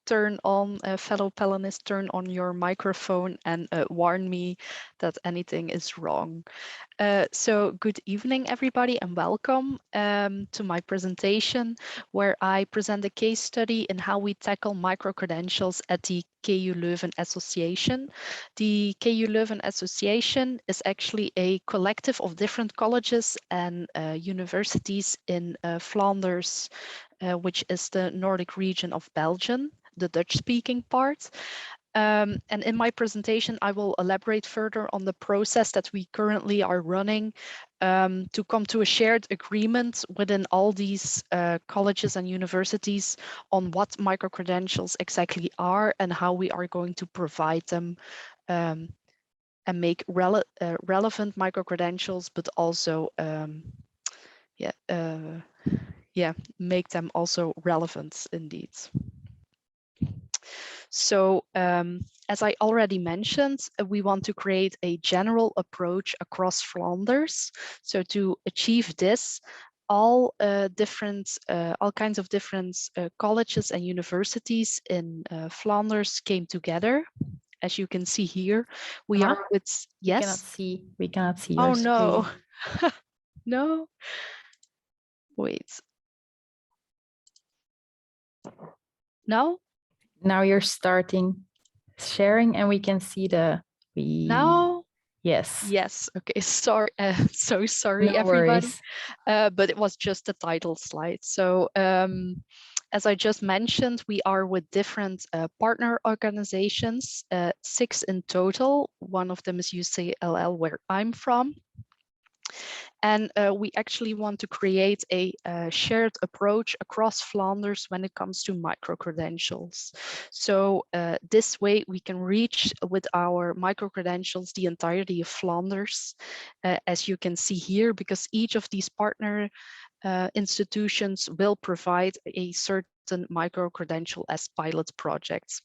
turn on, fellow panelists, turn on your microphone and warn me that anything is wrong. So good evening, everybody, and welcome to my presentation, where I present a case study in how we tackle micro-credentials at the KU Leuven Association. The KU Leuven Association is actually a collective of different colleges and universities in Flanders, which is the Nordic region of Belgium, the Dutch-speaking part. And in my presentation, I will elaborate further on the process that we currently are running to come to a shared agreement within all these colleges and universities on what micro-credentials exactly are and how we are going to provide them and make relevant micro-credentials, but also make them also relevant indeed. So as I already mentioned, we want to create a general approach across Flanders. So to achieve this, all kinds of different colleges and universities in Flanders came together. As you can see here, we are with, yes? We cannot see Oh your no, screen. no, wait. No? Now you're starting sharing and we can see Now? Yes. Yes, okay, sorry, so sorry No everybody, worries. but it was just a title slide. So as I just mentioned, we are with different partner organizations, 6 in total. One of them is UCLL, where I'm from. And we actually want to create a shared approach across Flanders when it comes to micro-credentials. So this way we can reach with our micro-credentials the entirety of Flanders, as you can see here, because each of these partner institutions will provide a certain micro-credential as pilot projects.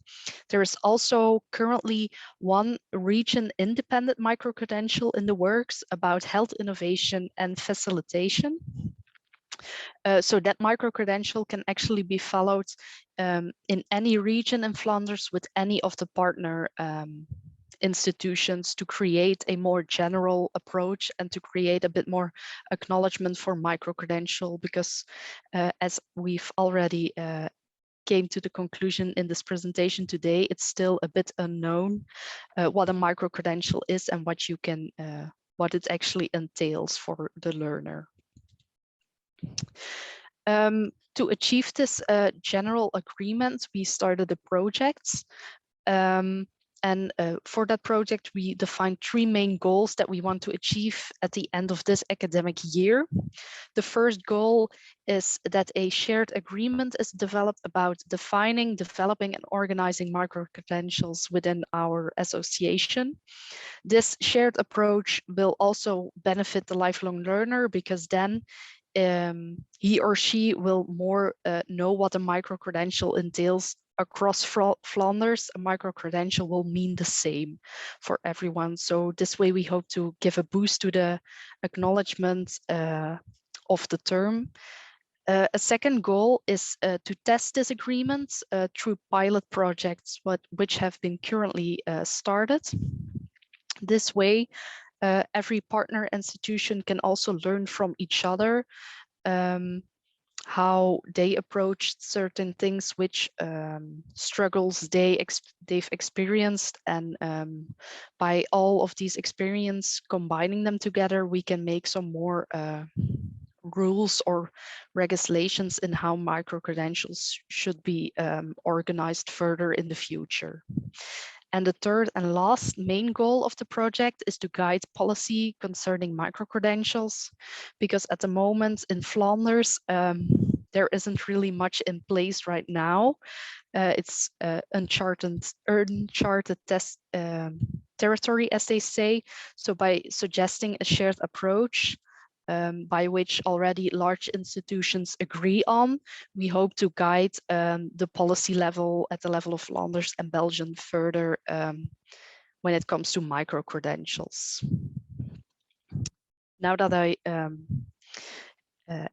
There is also currently one region independent micro-credential in the works about health innovation and facilitation. So that micro-credential can actually be followed in any region in Flanders with any of the partner institutions to create a more general approach and to create a bit more acknowledgement for micro-credential, because as we've already came to the conclusion in this presentation today, it's still a bit unknown what a micro-credential is and what you can, what it actually entails for the learner. To achieve this general agreement, we started a project. And for that project, we defined 3 main goals that we want to achieve at the end of this academic year. The first goal is that a shared agreement is developed about defining, developing, and organizing micro-credentials within our association. This shared approach will also benefit the lifelong learner, because then he or she will more know what a micro-credential entails across Flanders. A micro-credential will mean the same for everyone. So this way we hope to give a boost to the acknowledgement of the term. A second goal is to test this agreement through pilot projects which have been currently started. This way, every partner institution can also learn from each other how they approached certain things, which struggles they've experienced, and by all of these experience, combining them together, we can make some more rules or regulations in how micro-credentials should be organized further in the future. And the third and last main goal of the project is to guide policy concerning micro-credentials, because at the moment in Flanders, there isn't really much in place right now. It's uncharted test territory, as they say. So by suggesting a shared approach, by which already large institutions agree on, we hope to guide the policy level at the level of Flanders and Belgium further when it comes to micro-credentials. Now that I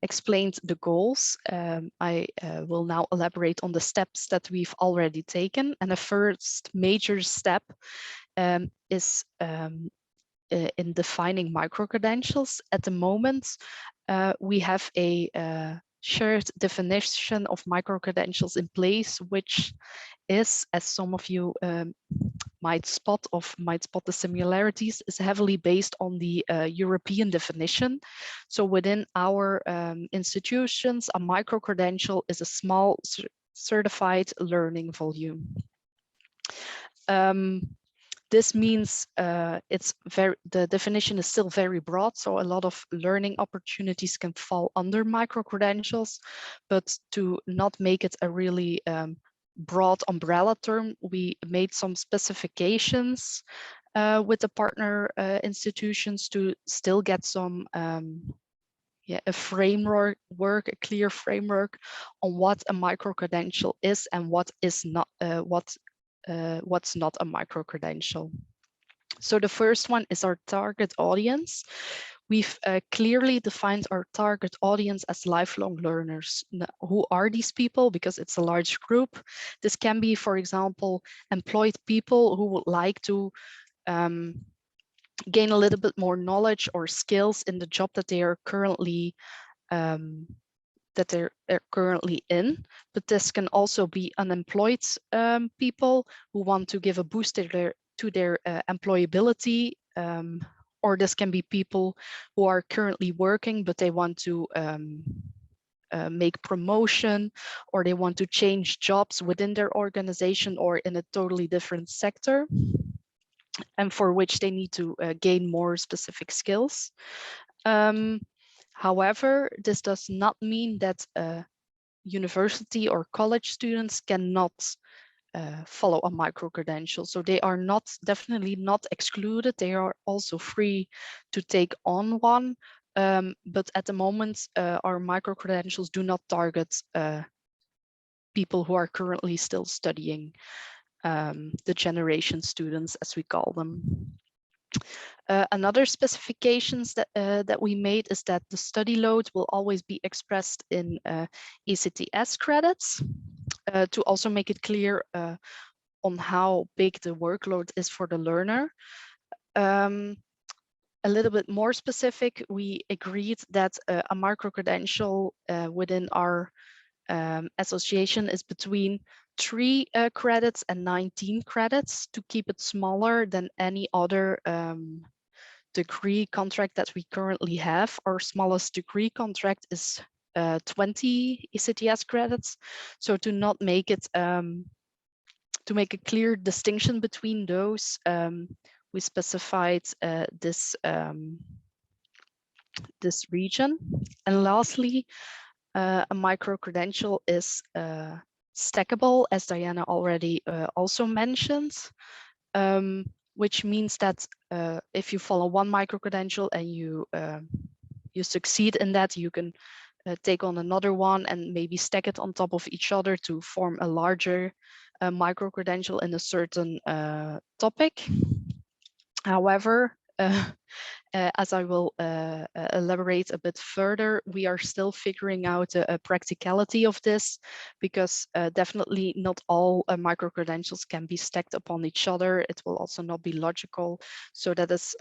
explained the goals, I will now elaborate on the steps that we've already taken. And the first major step is in defining micro-credentials. At the moment, we have a shared definition of micro-credentials in place, which is, as some of you might spot the similarities, is heavily based on the European definition. So within our institutions, a micro-credential is a small certified learning volume. This means the definition is still very broad, so a lot of learning opportunities can fall under micro-credentials, but to not make it a really broad umbrella term, we made some specifications with the partner institutions to still get some a framework, a clear framework on what a micro-credential is and what is not, what's not a micro-credential. So the first one is our target audience. We've clearly defined our target audience as lifelong learners. Now, who are these people? Because it's a large group. This can be, for example, employed people who would like to gain a little bit more knowledge or skills in the job that they are currently in, but this can also be unemployed people who want to give a boost to their employability, or this can be people who are currently working but they want to make promotion, or they want to change jobs within their organization or in a totally different sector, and for which they need to gain more specific skills. However, this does not mean that university or college students cannot follow a micro-credential. So they are definitely not excluded. They are also free to take on one. But at the moment, our micro-credentials do not target people who are currently still studying, the generation students, as we call them. Another specifications that we made is that the study load will always be expressed in ECTS credits, to also make it clear on how big the workload is for the learner. A little bit more specific, we agreed that a micro-credential within our association is between 3 credits and 19 credits, to keep it smaller than any other degree contract that we currently have. Our smallest degree contract is 20 ECTS credits. So to not make it, to make a clear distinction between those, we specified this region. And lastly, a micro-credential is stackable, as Diana already also mentioned, which means that if you follow one micro-credential and you succeed in that, you can take on another one and maybe stack it on top of each other to form a larger micro-credential in a certain topic. However, as I will elaborate a bit further, we are still figuring out a practicality of this, because definitely not all micro-credentials can be stacked upon each other. It will also not be logical. So that is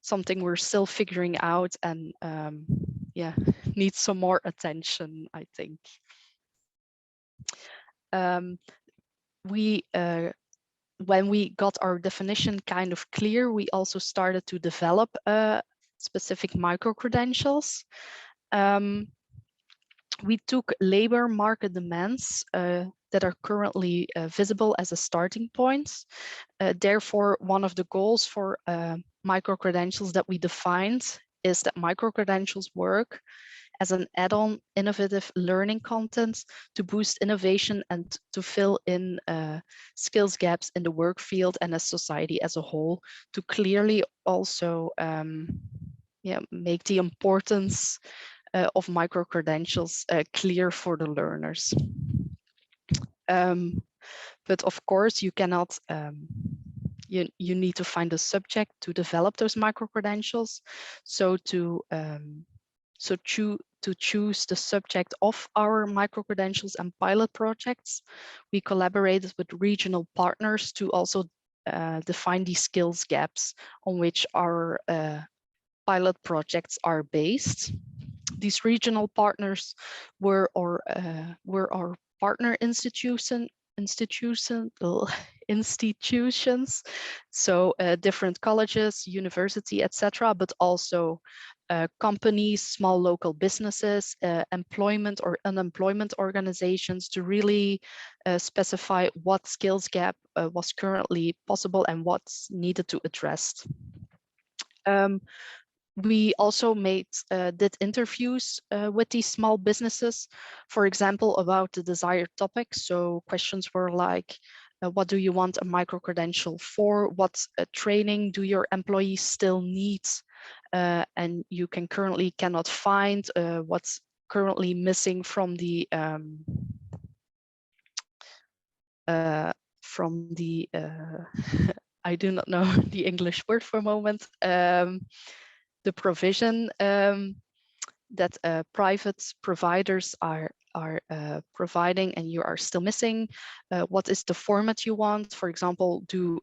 something we're still figuring out, and yeah, needs some more attention, I think. When we got our definition kind of clear, we also started to develop specific micro-credentials. We took labor market demands that are currently visible as a starting point. Therefore, one of the goals for micro-credentials that we defined is that micro-credentials work as an add-on innovative learning content to boost innovation and to fill in skills gaps in the work field and as society as a whole, to clearly also make the importance of micro-credentials clear for the learners. But of course, you cannot, you need to find a subject to develop those micro-credentials. So to choose the subject of our micro-credentials and pilot projects, we collaborated with regional partners to also define these skills gaps on which our pilot projects are based. These regional partners were our partner institutions, so different colleges, university, etc., but also companies, small local businesses, employment or unemployment organizations, to really specify what skills gap was currently possible and what's needed to address. We also did interviews with these small businesses, for example, about the desired topics. So questions were like, what do you want a micro-credential for? What training do your employees still need? And you cannot find what's currently missing from the I do not know the English word for a moment, the provision that private providers are providing and you are still missing. What is the format you want? For example, do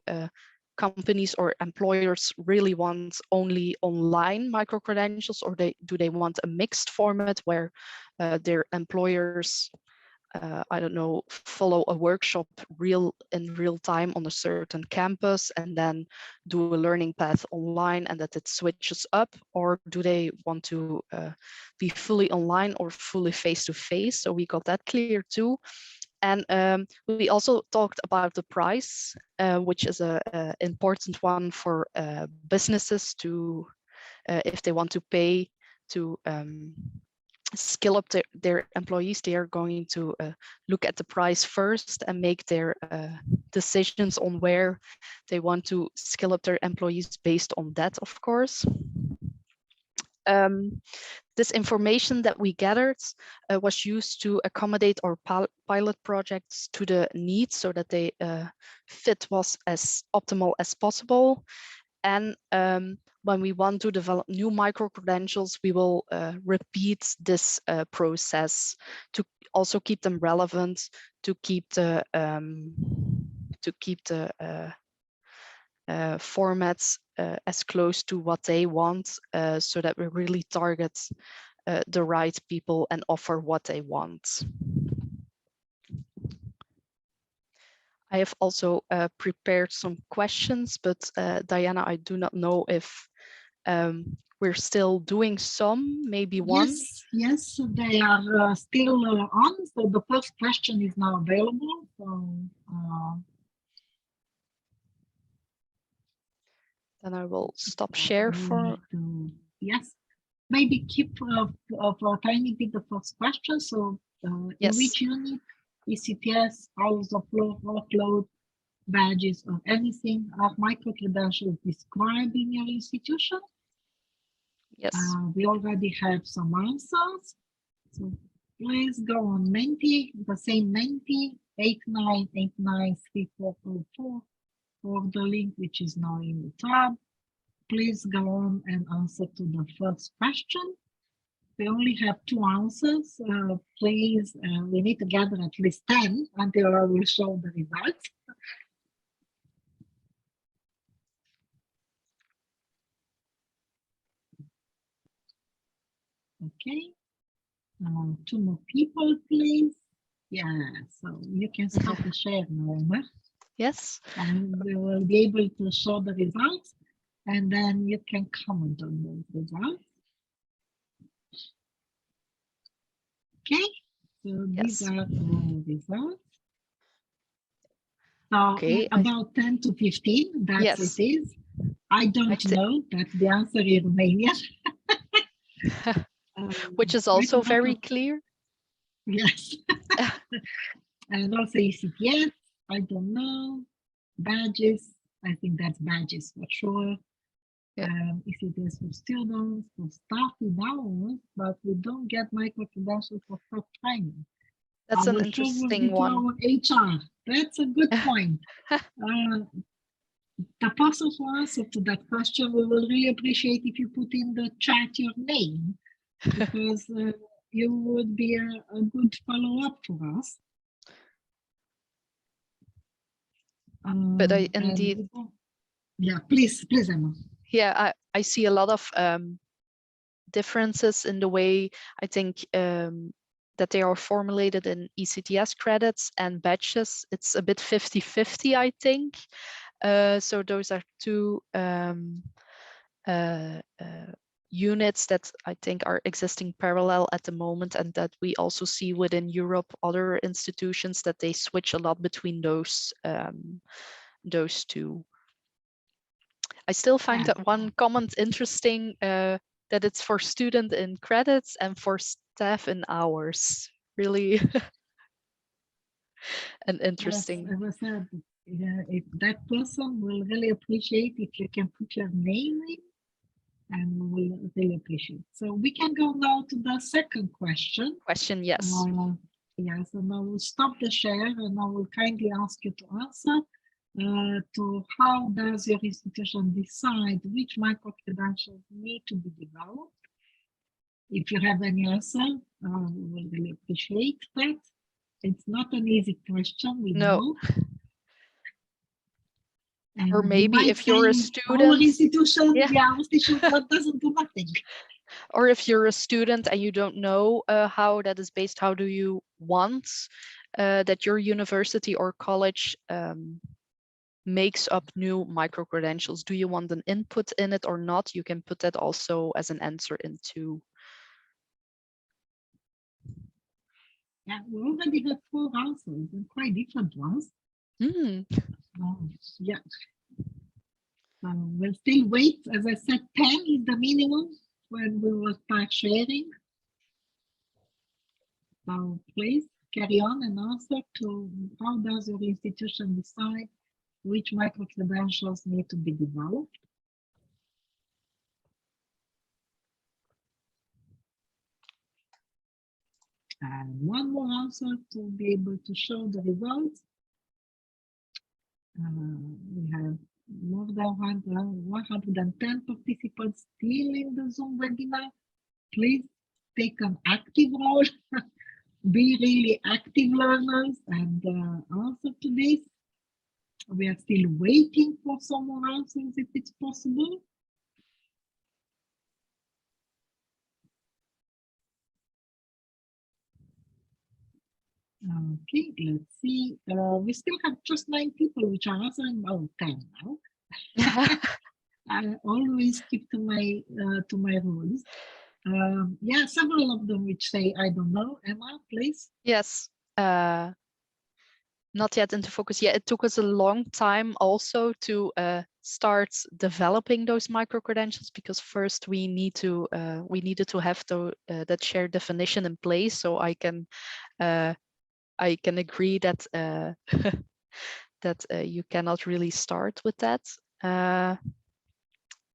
companies or employers really want only online micro-credentials, or do they want a mixed format where their employers I don't know, follow a workshop in real time on a certain campus and then do a learning path online and that it switches up? Or do they want to be fully online or fully face-to-face? So we got that clear too. And we also talked about the price, which is an important one for businesses to, if they want to pay to skill up their employees, they are going to look at the price first and make their decisions on where they want to skill up their employees based on that, of course. This information that we gathered was used to accommodate our pilot projects to the needs so that they fit was as optimal as possible. And when we want to develop new micro-credentials, we will repeat this process to also keep them relevant, to keep the formats as close to what they want, so that we really target the right people and offer what they want. I have also prepared some questions, but Diana, I do not know if we're still doing some, maybe one. Yes, they are still on. So the first question is now available. So, then I will stop share for. Yes, maybe keep for a tiny bit the first question. So, Yes. in which unit, ECTS, hours of flow, workload, badges, or anything are micro-credentials described in your institution? Yes. We already have some answers. So please go on Menti, the same Menti, 89893404 for the link, which is now in the tab. Please go on and answer to the first question. We only have 2 answers. Please, we need to gather at least 10 until I will show the results. Okay. 2 more people, please. Yeah, so you can stop the share now, Emma. Yes. And we will be able to show the results, and then you can comment on those results. Okay, so these are the results. So okay, about 10 to 15, that's yes. it is. I don't know, that's the answer in Romanian. Which is also very clear. Yes. And also ECTS, I don't know. Badges, I think that's badges for sure. Yeah. ECTS for students, for staff in hours, but we don't get micro-credentials for first training. That's an interesting one. HR. That's a good point. The person who answered to that question, we will really appreciate if you put in the chat your name, because you would be a good follow-up for us. But I indeed. Yeah, please, Emma. Yeah, I see a lot of differences in the way I think that they are formulated in ECTS credits and badges. It's a bit 50-50, I think. So those are 2 units that I think are existing parallel at the moment, and that we also see within Europe, other institutions, that they switch a lot between those 2. I still find that one comment interesting, that it's for student in credits and for staff in hours. Really. and Yes, interesting. as I said, if that person will really appreciate if you can put your name in, and we will really appreciate. So we can go now to the second question. Question, yes. Yes, and I will stop the share and I will kindly ask you to answer to how does your institution decide which micro-credentials need to be developed? If you have any answer, we will really appreciate that. It's not an easy question, we No. know. And Or maybe you if you're a say, our student, institution, yeah. our institution doesn't do nothing. Or if you're a student and you don't know how that is based, how do you want that your university or college makes up new micro-credentials? Do you want an input in it or not? You can put that also as an answer into. Yeah, we already have 4 answers and quite different ones. Yeah. We'll still wait. As I said, 10 is the minimum when we will start sharing. So please carry on and answer to how does your institution decide which micro-credentials need to be developed. And one more answer to be able to show the results. We have more than 110 participants still in the Zoom webinar. Please take an active role, be really active learners and answer to this. We are still waiting for some more answers if it's possible. Okay, let's see. We still have just 9 people which are answering. Oh, 10 now. I always keep to my rules. Yeah, several of them which say I don't know. Emma, please. Yes. Not yet into focus. Yeah, it took us a long time also to start developing those micro credentials, because first we needed to have that shared definition in place, so I can agree that that you cannot really start with that.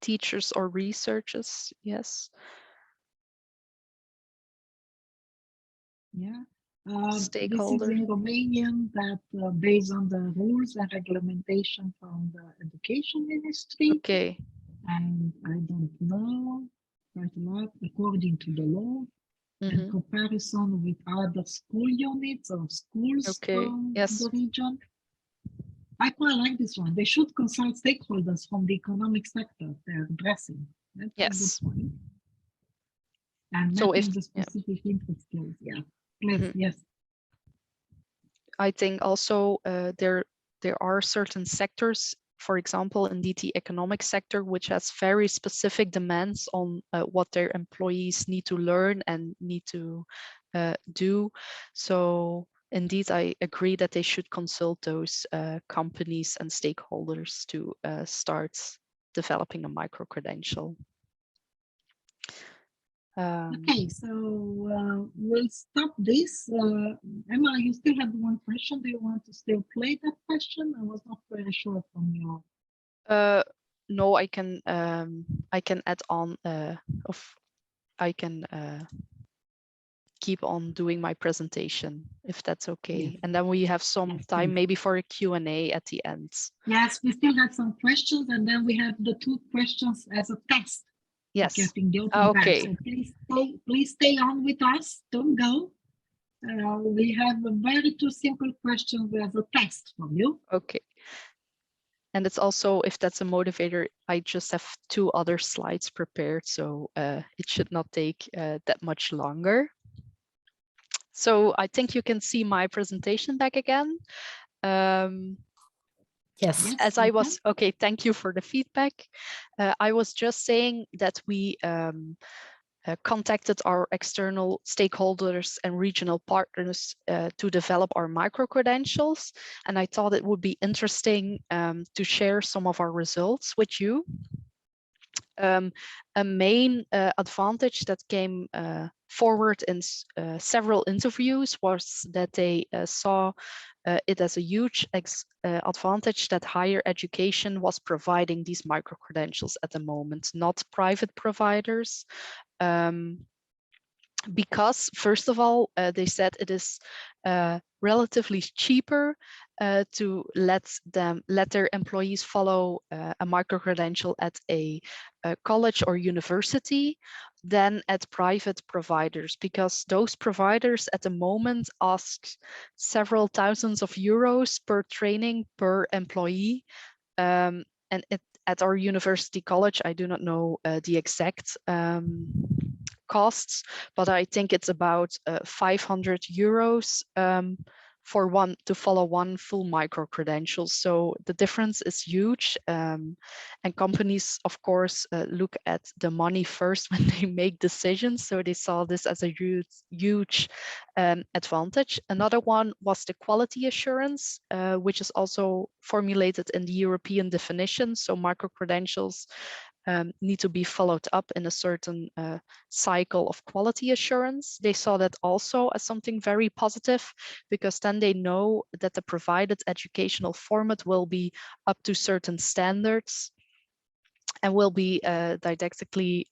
Teachers or researchers, yes. Yeah. Stakeholder. This is in Romanian that based on the rules and regulation from the education ministry. Okay. And I don't know quite a lot according to the law. In comparison with other school units or schools from the region. I quite like this one. They should consult stakeholders from the economic sector they're addressing. That's a good point. And so mapping the specific interest skills, yeah. Please, yes. I think also there are certain sectors, for example, indeed the economic sector, which has very specific demands on what their employees need to learn and need to do. So indeed, I agree that they should consult those companies and stakeholders to start developing a micro-credential. Okay, so we'll stop this. Emma, you still have one question. Do you want to still play that question? I was not very sure from your. No, I can add on. I can keep on doing my presentation if that's okay. Yes. And then we have some time maybe for a Q&A at the end. Yes, we still have some questions, and then we have the 2 questions as a test. Yes. Getting the open okay. So please stay on with us. Don't go. We have a very 2 simple questions as a test for you. Okay. And it's also, if that's a motivator, I just have 2 other slides prepared, so it should not take that much longer. So I think you can see my presentation back again. Yes. As I was, okay, thank you for the feedback. I was just saying that we contacted our external stakeholders and regional partners to develop our micro-credentials. And I thought it would be interesting to share some of our results with you. A main advantage that came forward in several interviews was that they saw it as a huge advantage that higher education was providing these micro-credentials at the moment, not private providers. Because first of all, they said it is relatively cheaper to let their employees follow a micro-credential at a college or university than at private providers, because those providers at the moment ask several thousands of euros per training per employee. And at our university college, I do not know the exact costs, but I think it's about 500 euros to follow one full micro credential. So the difference is huge, and companies, of course, look at the money first when they make decisions. So they saw this as a huge advantage. Another one was the quality assurance, which is also formulated in the European definition. So micro credentials need to be followed up in a certain cycle of quality assurance. They saw that also as something very positive, because then they know that the provided educational format will be up to certain standards and will be didactically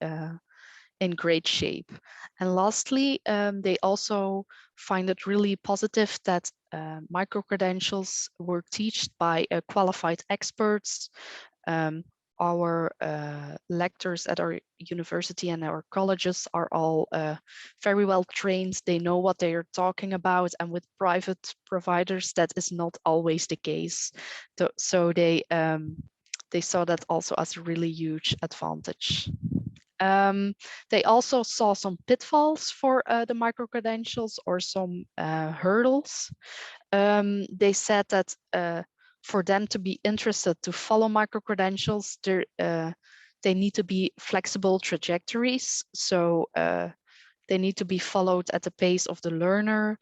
in great shape. And lastly, they also find it really positive that micro-credentials were taught by qualified experts. Our lecturers at our university and our colleges are all very well trained. They know what they are talking about, and with private providers, that is not always the case. So they saw that also as a really huge advantage. They also saw some pitfalls for the micro-credentials, or some hurdles. They said that for them to be interested to follow micro-credentials, they need to be flexible trajectories. So they need to be followed at the pace of the learner.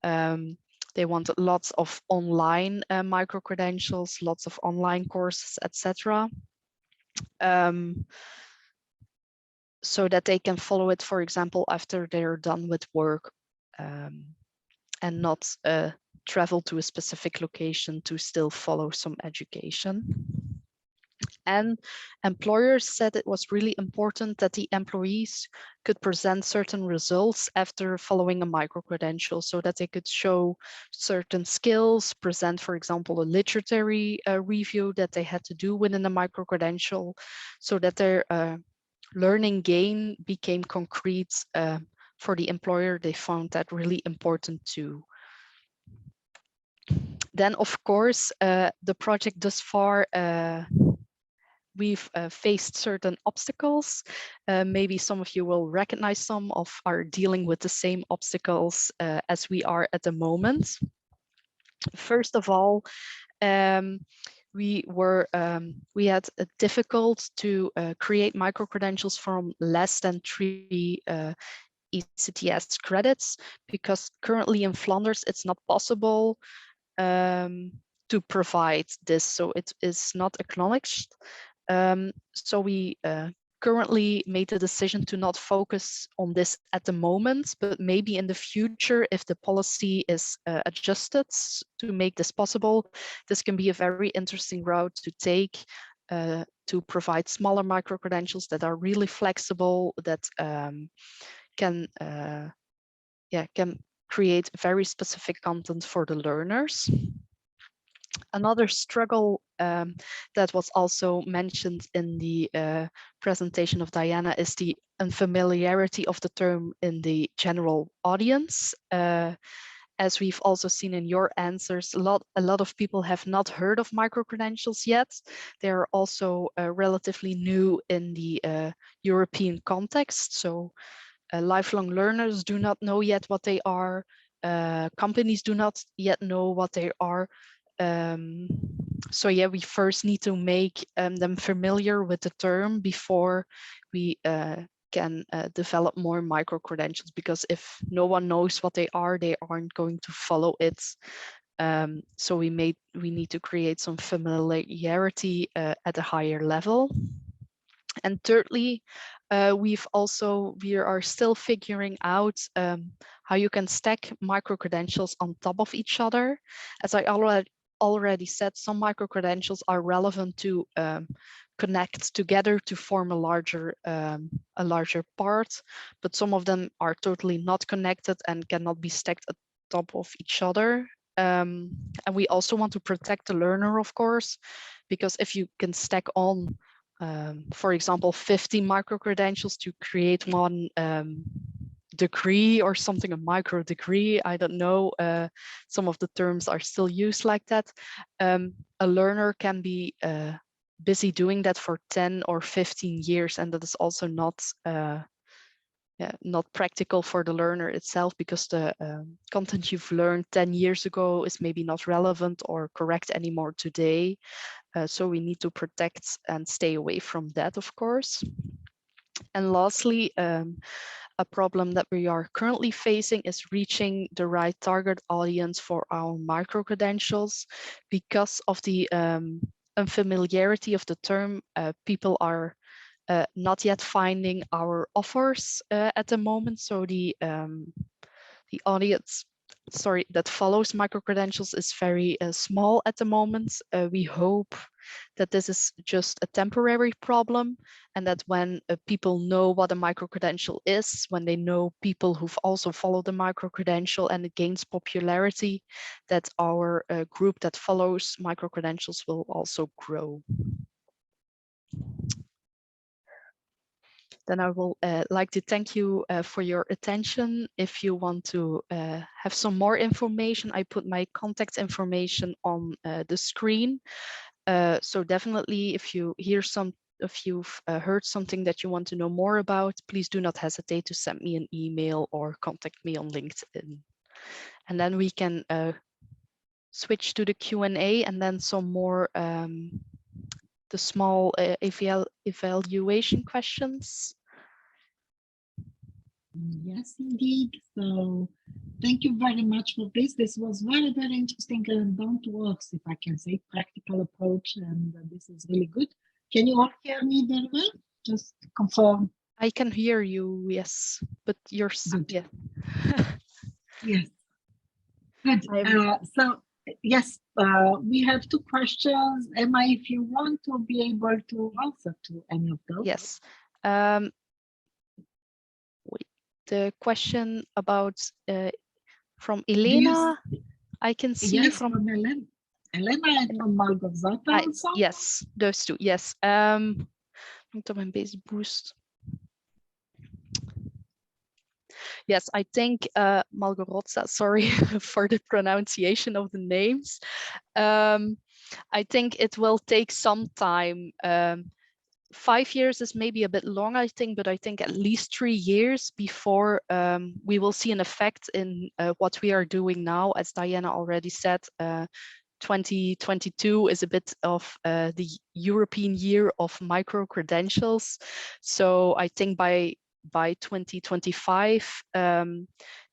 They want lots of online micro-credentials, lots of online courses, etc. So that they can follow it, for example, after they're done with work, and not travel to a specific location to still follow some education. And employers said it was really important that the employees could present certain results after following a micro-credential, so that they could show certain skills, present, for example, a literary review that they had to do within a micro-credential, so that their learning gain became concrete for the employer. They found that really important too. Then, of course, the project thus far, we've faced certain obstacles. Maybe some of you will recognize some of are dealing with the same obstacles as we are at the moment. First of all, we had difficult to create micro-credentials from less than 3 ECTS credits, because currently in Flanders it's not possible to provide this, so it is not acknowledged. So we currently made the decision to not focus on this at the moment, but maybe in the future, if the policy is adjusted to make this possible, this can be a very interesting route to take to provide smaller micro-credentials that are really flexible, that can create very specific content for the learners. Another struggle that was also mentioned in the presentation of Diana is the unfamiliarity of the term in the general audience. As we've also seen in your answers, a lot of people have not heard of micro-credentials yet. They're also relatively new in the European context. So lifelong learners do not know yet what they are. Companies do not yet know what they are. So yeah, we first need to make them familiar with the term before we can develop more micro-credentials, because if no one knows what they aren't going to follow it. So we need to create some familiarity at a higher level. And thirdly, We are still figuring out how you can stack micro-credentials on top of each other. As I already said, some micro-credentials are relevant to connect together to form a larger part, but some of them are totally not connected and cannot be stacked on top of each other. And we also want to protect the learner, of course, because if you can stack on, for example, 50 micro-credentials to create one degree or something, a micro degree, I don't know, some of the terms are still used like that. A learner can be busy doing that for 10 or 15 years, and that is also not practical for the learner itself, because the content you've learned 10 years ago is maybe not relevant or correct anymore today. So we need to protect and stay away from that, of course. And lastly, a problem that we are currently facing is reaching the right target audience for our micro-credentials. Because of the unfamiliarity of the term, people are not yet finding our offers at the moment. So the audience, that follows micro-credentials is very small at the moment. We hope that this is just a temporary problem, and that when people know what a micro-credential is, when they know people who've also followed the micro-credential and it gains popularity, that our group that follows micro-credentials will also grow. Then I will like to thank you for your attention. If you want to have some more information, I put my contact information on the screen. So definitely, if you've heard something that you want to know more about, please do not hesitate to send me an email or contact me on LinkedIn. And then we can switch to the Q&A, and then some more the small evaluation questions. Yes, indeed. So thank you very much for this. This was very, very interesting and down to earth, if I can say, practical approach. And this is really good. Can you all hear me very well? Just confirm. I can hear you, yes, but you're good. Yeah. Yes. Good. So yes, we have two questions. Emma, if you want to be able to answer to any of those. Yes. The question about from Elena, I can see yes, from Elena and from Malgorzata also. Yes, those two. Yes. Long-term base boost. Yes, I think Malgorzata, sorry for the pronunciation of the names. I think it will take some time. 5 years is maybe a bit long, I think, but I think at least 3 years before we will see an effect in what we are doing now. As Diana already said, 2022 is a bit of the European year of micro-credentials. So I think by 2025,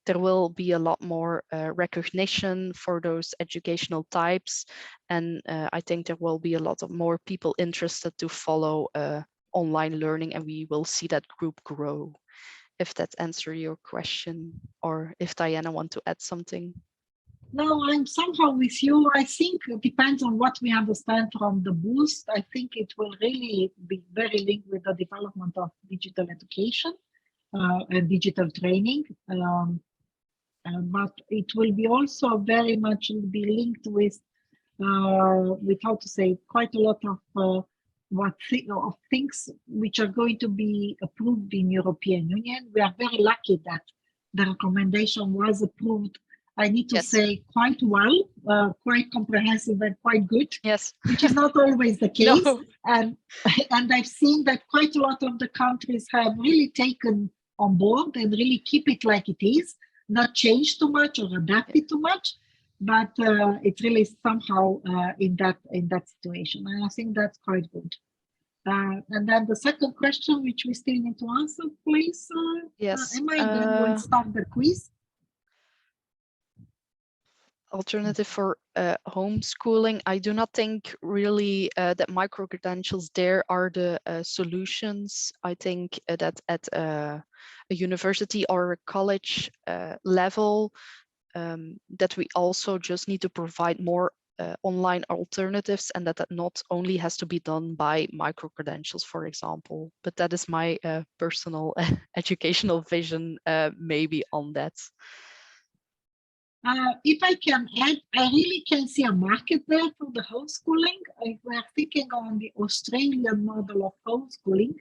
there will be a lot more recognition for those educational types. And I think there will be a lot of more people interested to follow online learning, and we will see that group grow. If that answers your question, or if Diana wants to add something. No, I'm somehow with you. I think it depends on what we understand from the boost. I think it will really be very linked with the development of digital education and digital training. But it will be also very much be linked with how to say, quite a lot of things which are going to be approved in European Union. We are very lucky that the recommendation was approved. I need to say quite well, quite comprehensive and quite good. Yes, which is not always the case. No. And I've seen that quite a lot of the countries have really taken on board and really keep it like it is, not change too much or adapt it too much, but it's really somehow in that situation. And I think that's quite good. And then the second question, which we still need to answer, please, yes. Emma, and then we'll start the quiz. Alternative for homeschooling, I do not think really that micro-credentials there are the solutions. I think that at a university or a college level, that we also just need to provide more online alternatives, and that not only has to be done by micro-credentials, for example. But that is my personal educational vision maybe on that. If I can add, I really can see a market there for the homeschooling. If we are thinking on the Australian model of homeschooling,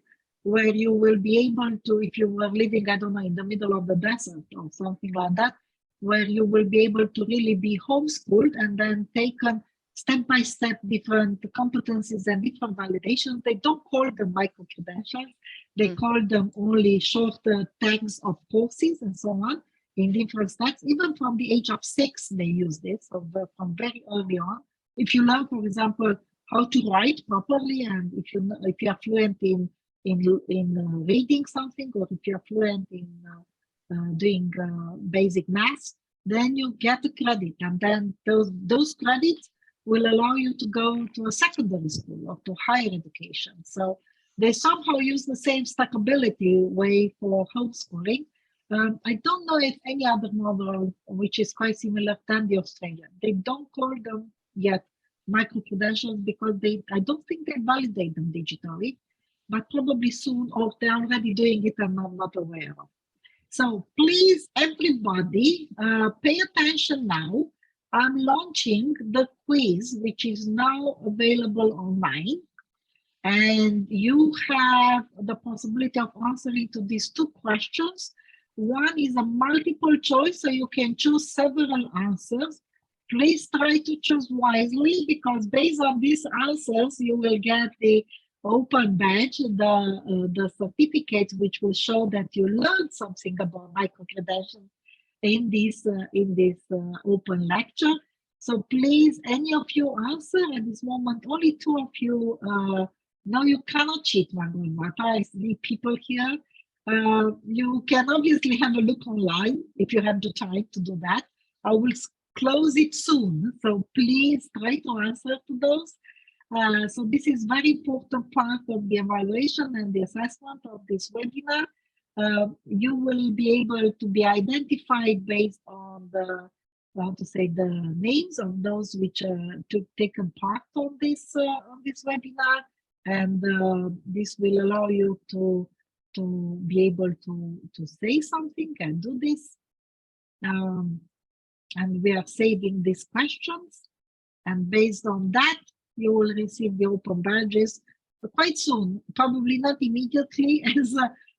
where you will be able to, if you were living, I don't know, in the middle of the desert or something like that, where you will be able to really be homeschooled and then taken step by step different competencies and different validations. They don't call them micro-credentials. They call them only shorter tags of courses and so on in different steps. Even from the age of 6, they use this, so from very early on. If you learn, for example, how to write properly, and if you are fluent in reading something, or if you are fluent in doing basic math, then you get a credit, and then those credits will allow you to go to a secondary school or to higher education. So they somehow use the same stackability way for homeschooling. I don't know if any other model which is quite similar than the Australian. They don't call them yet micro-credentials because I don't think they validate them digitally, but probably soon, or they're already doing it and I'm not aware of. So please, everybody, pay attention now. I'm launching the quiz, which is now available online. And you have the possibility of answering to these 2 questions. One is a multiple choice, so you can choose several answers. Please try to choose wisely, because based on these answers, you will get the open badge, the certificate, which will show that you learned something about micro-credentials in this open lecture. So please, any of you answer at this moment. Only 2 of you. Now you cannot cheat, Margot. I see people here. You can obviously have a look online if you have the time to do that. I will close it soon, so please try to answer to those. So this is very important part of the evaluation and the assessment of this webinar. You will be able to be identified based on the, the names of those which took taken part on this webinar, and this will allow you to be able to say something and do this. And we are saving these questions, and based on that, you will receive the open badges quite soon, probably not immediately, as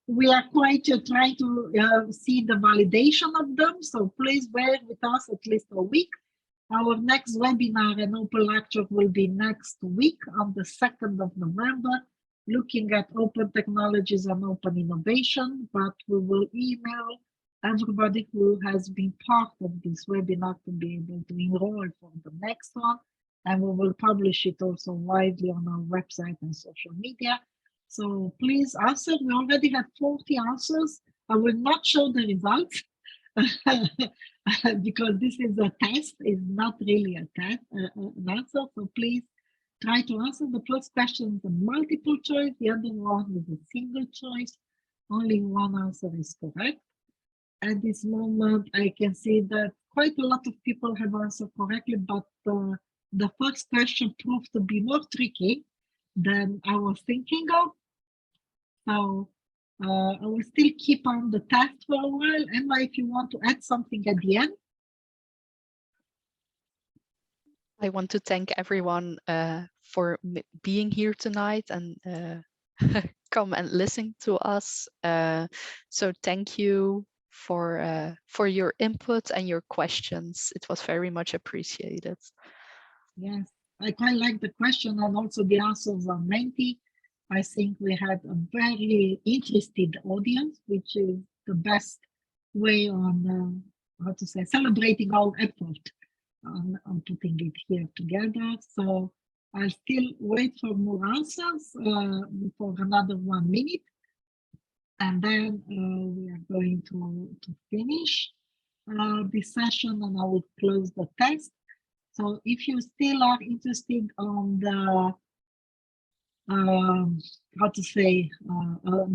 we are quite trying to see the validation of them. So please bear with us at least a week. Our next webinar and open lecture will be next week on the 2nd of November, looking at open technologies and open innovation, but we will email everybody who has been part of this webinar to be able to enroll for the next one. And we will publish it also widely on our website and social media. So please answer. We already have 40 answers. I will not show the results because this is a test, it's not really a test, an answer. So please try to answer. The first question is a multiple choice, the other one is a single choice. Only one answer is correct. At this moment, I can see that quite a lot of people have answered correctly, but the first question proved to be more tricky than I was thinking of. So I will still keep on the test for a while. Emma, if you want to add something at the end. I want to thank everyone for being here tonight and come and listen to us. So thank you for your input and your questions. It was very much appreciated. Yes, I quite like the question and also the answers on Menti. I think we had a very interested audience, which is the best way on, celebrating our effort on putting it here together. So I'll still wait for more answers for another 1 minute. And then we are going to finish. this session and I will close the test. So if you still are interested on the how to say,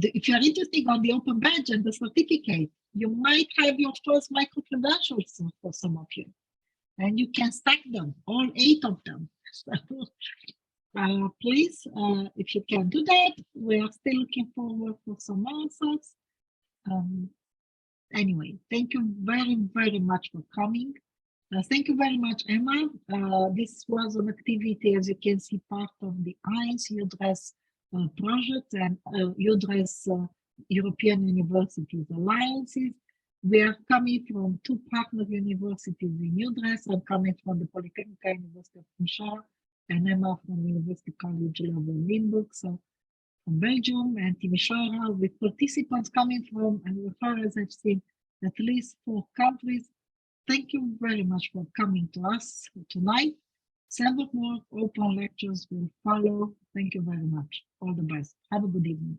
if you're interested on the open badge and the certificate, you might have your first micro credentials for some of you, and you can stack them, all 8 of them. So, please, if you can do that, we are still looking forward for some answers. Anyway, thank you very, very much for coming. Thank you very much, Emma. This was an activity, as you can see, part of the E.I.N.S project and E.U.D.RES European Universities Alliances. We are coming from 2 partner universities in E.U.D.RES. I'm coming from the Polytechnic University of Michel and Emma from University College Leuven Limburg, so from Belgium, and Timișoara, with participants coming from, and as far as I've seen, at least 4 countries. Thank you very much for coming to us tonight. Several more open lectures will follow. Thank you very much. All the best. Have a good evening.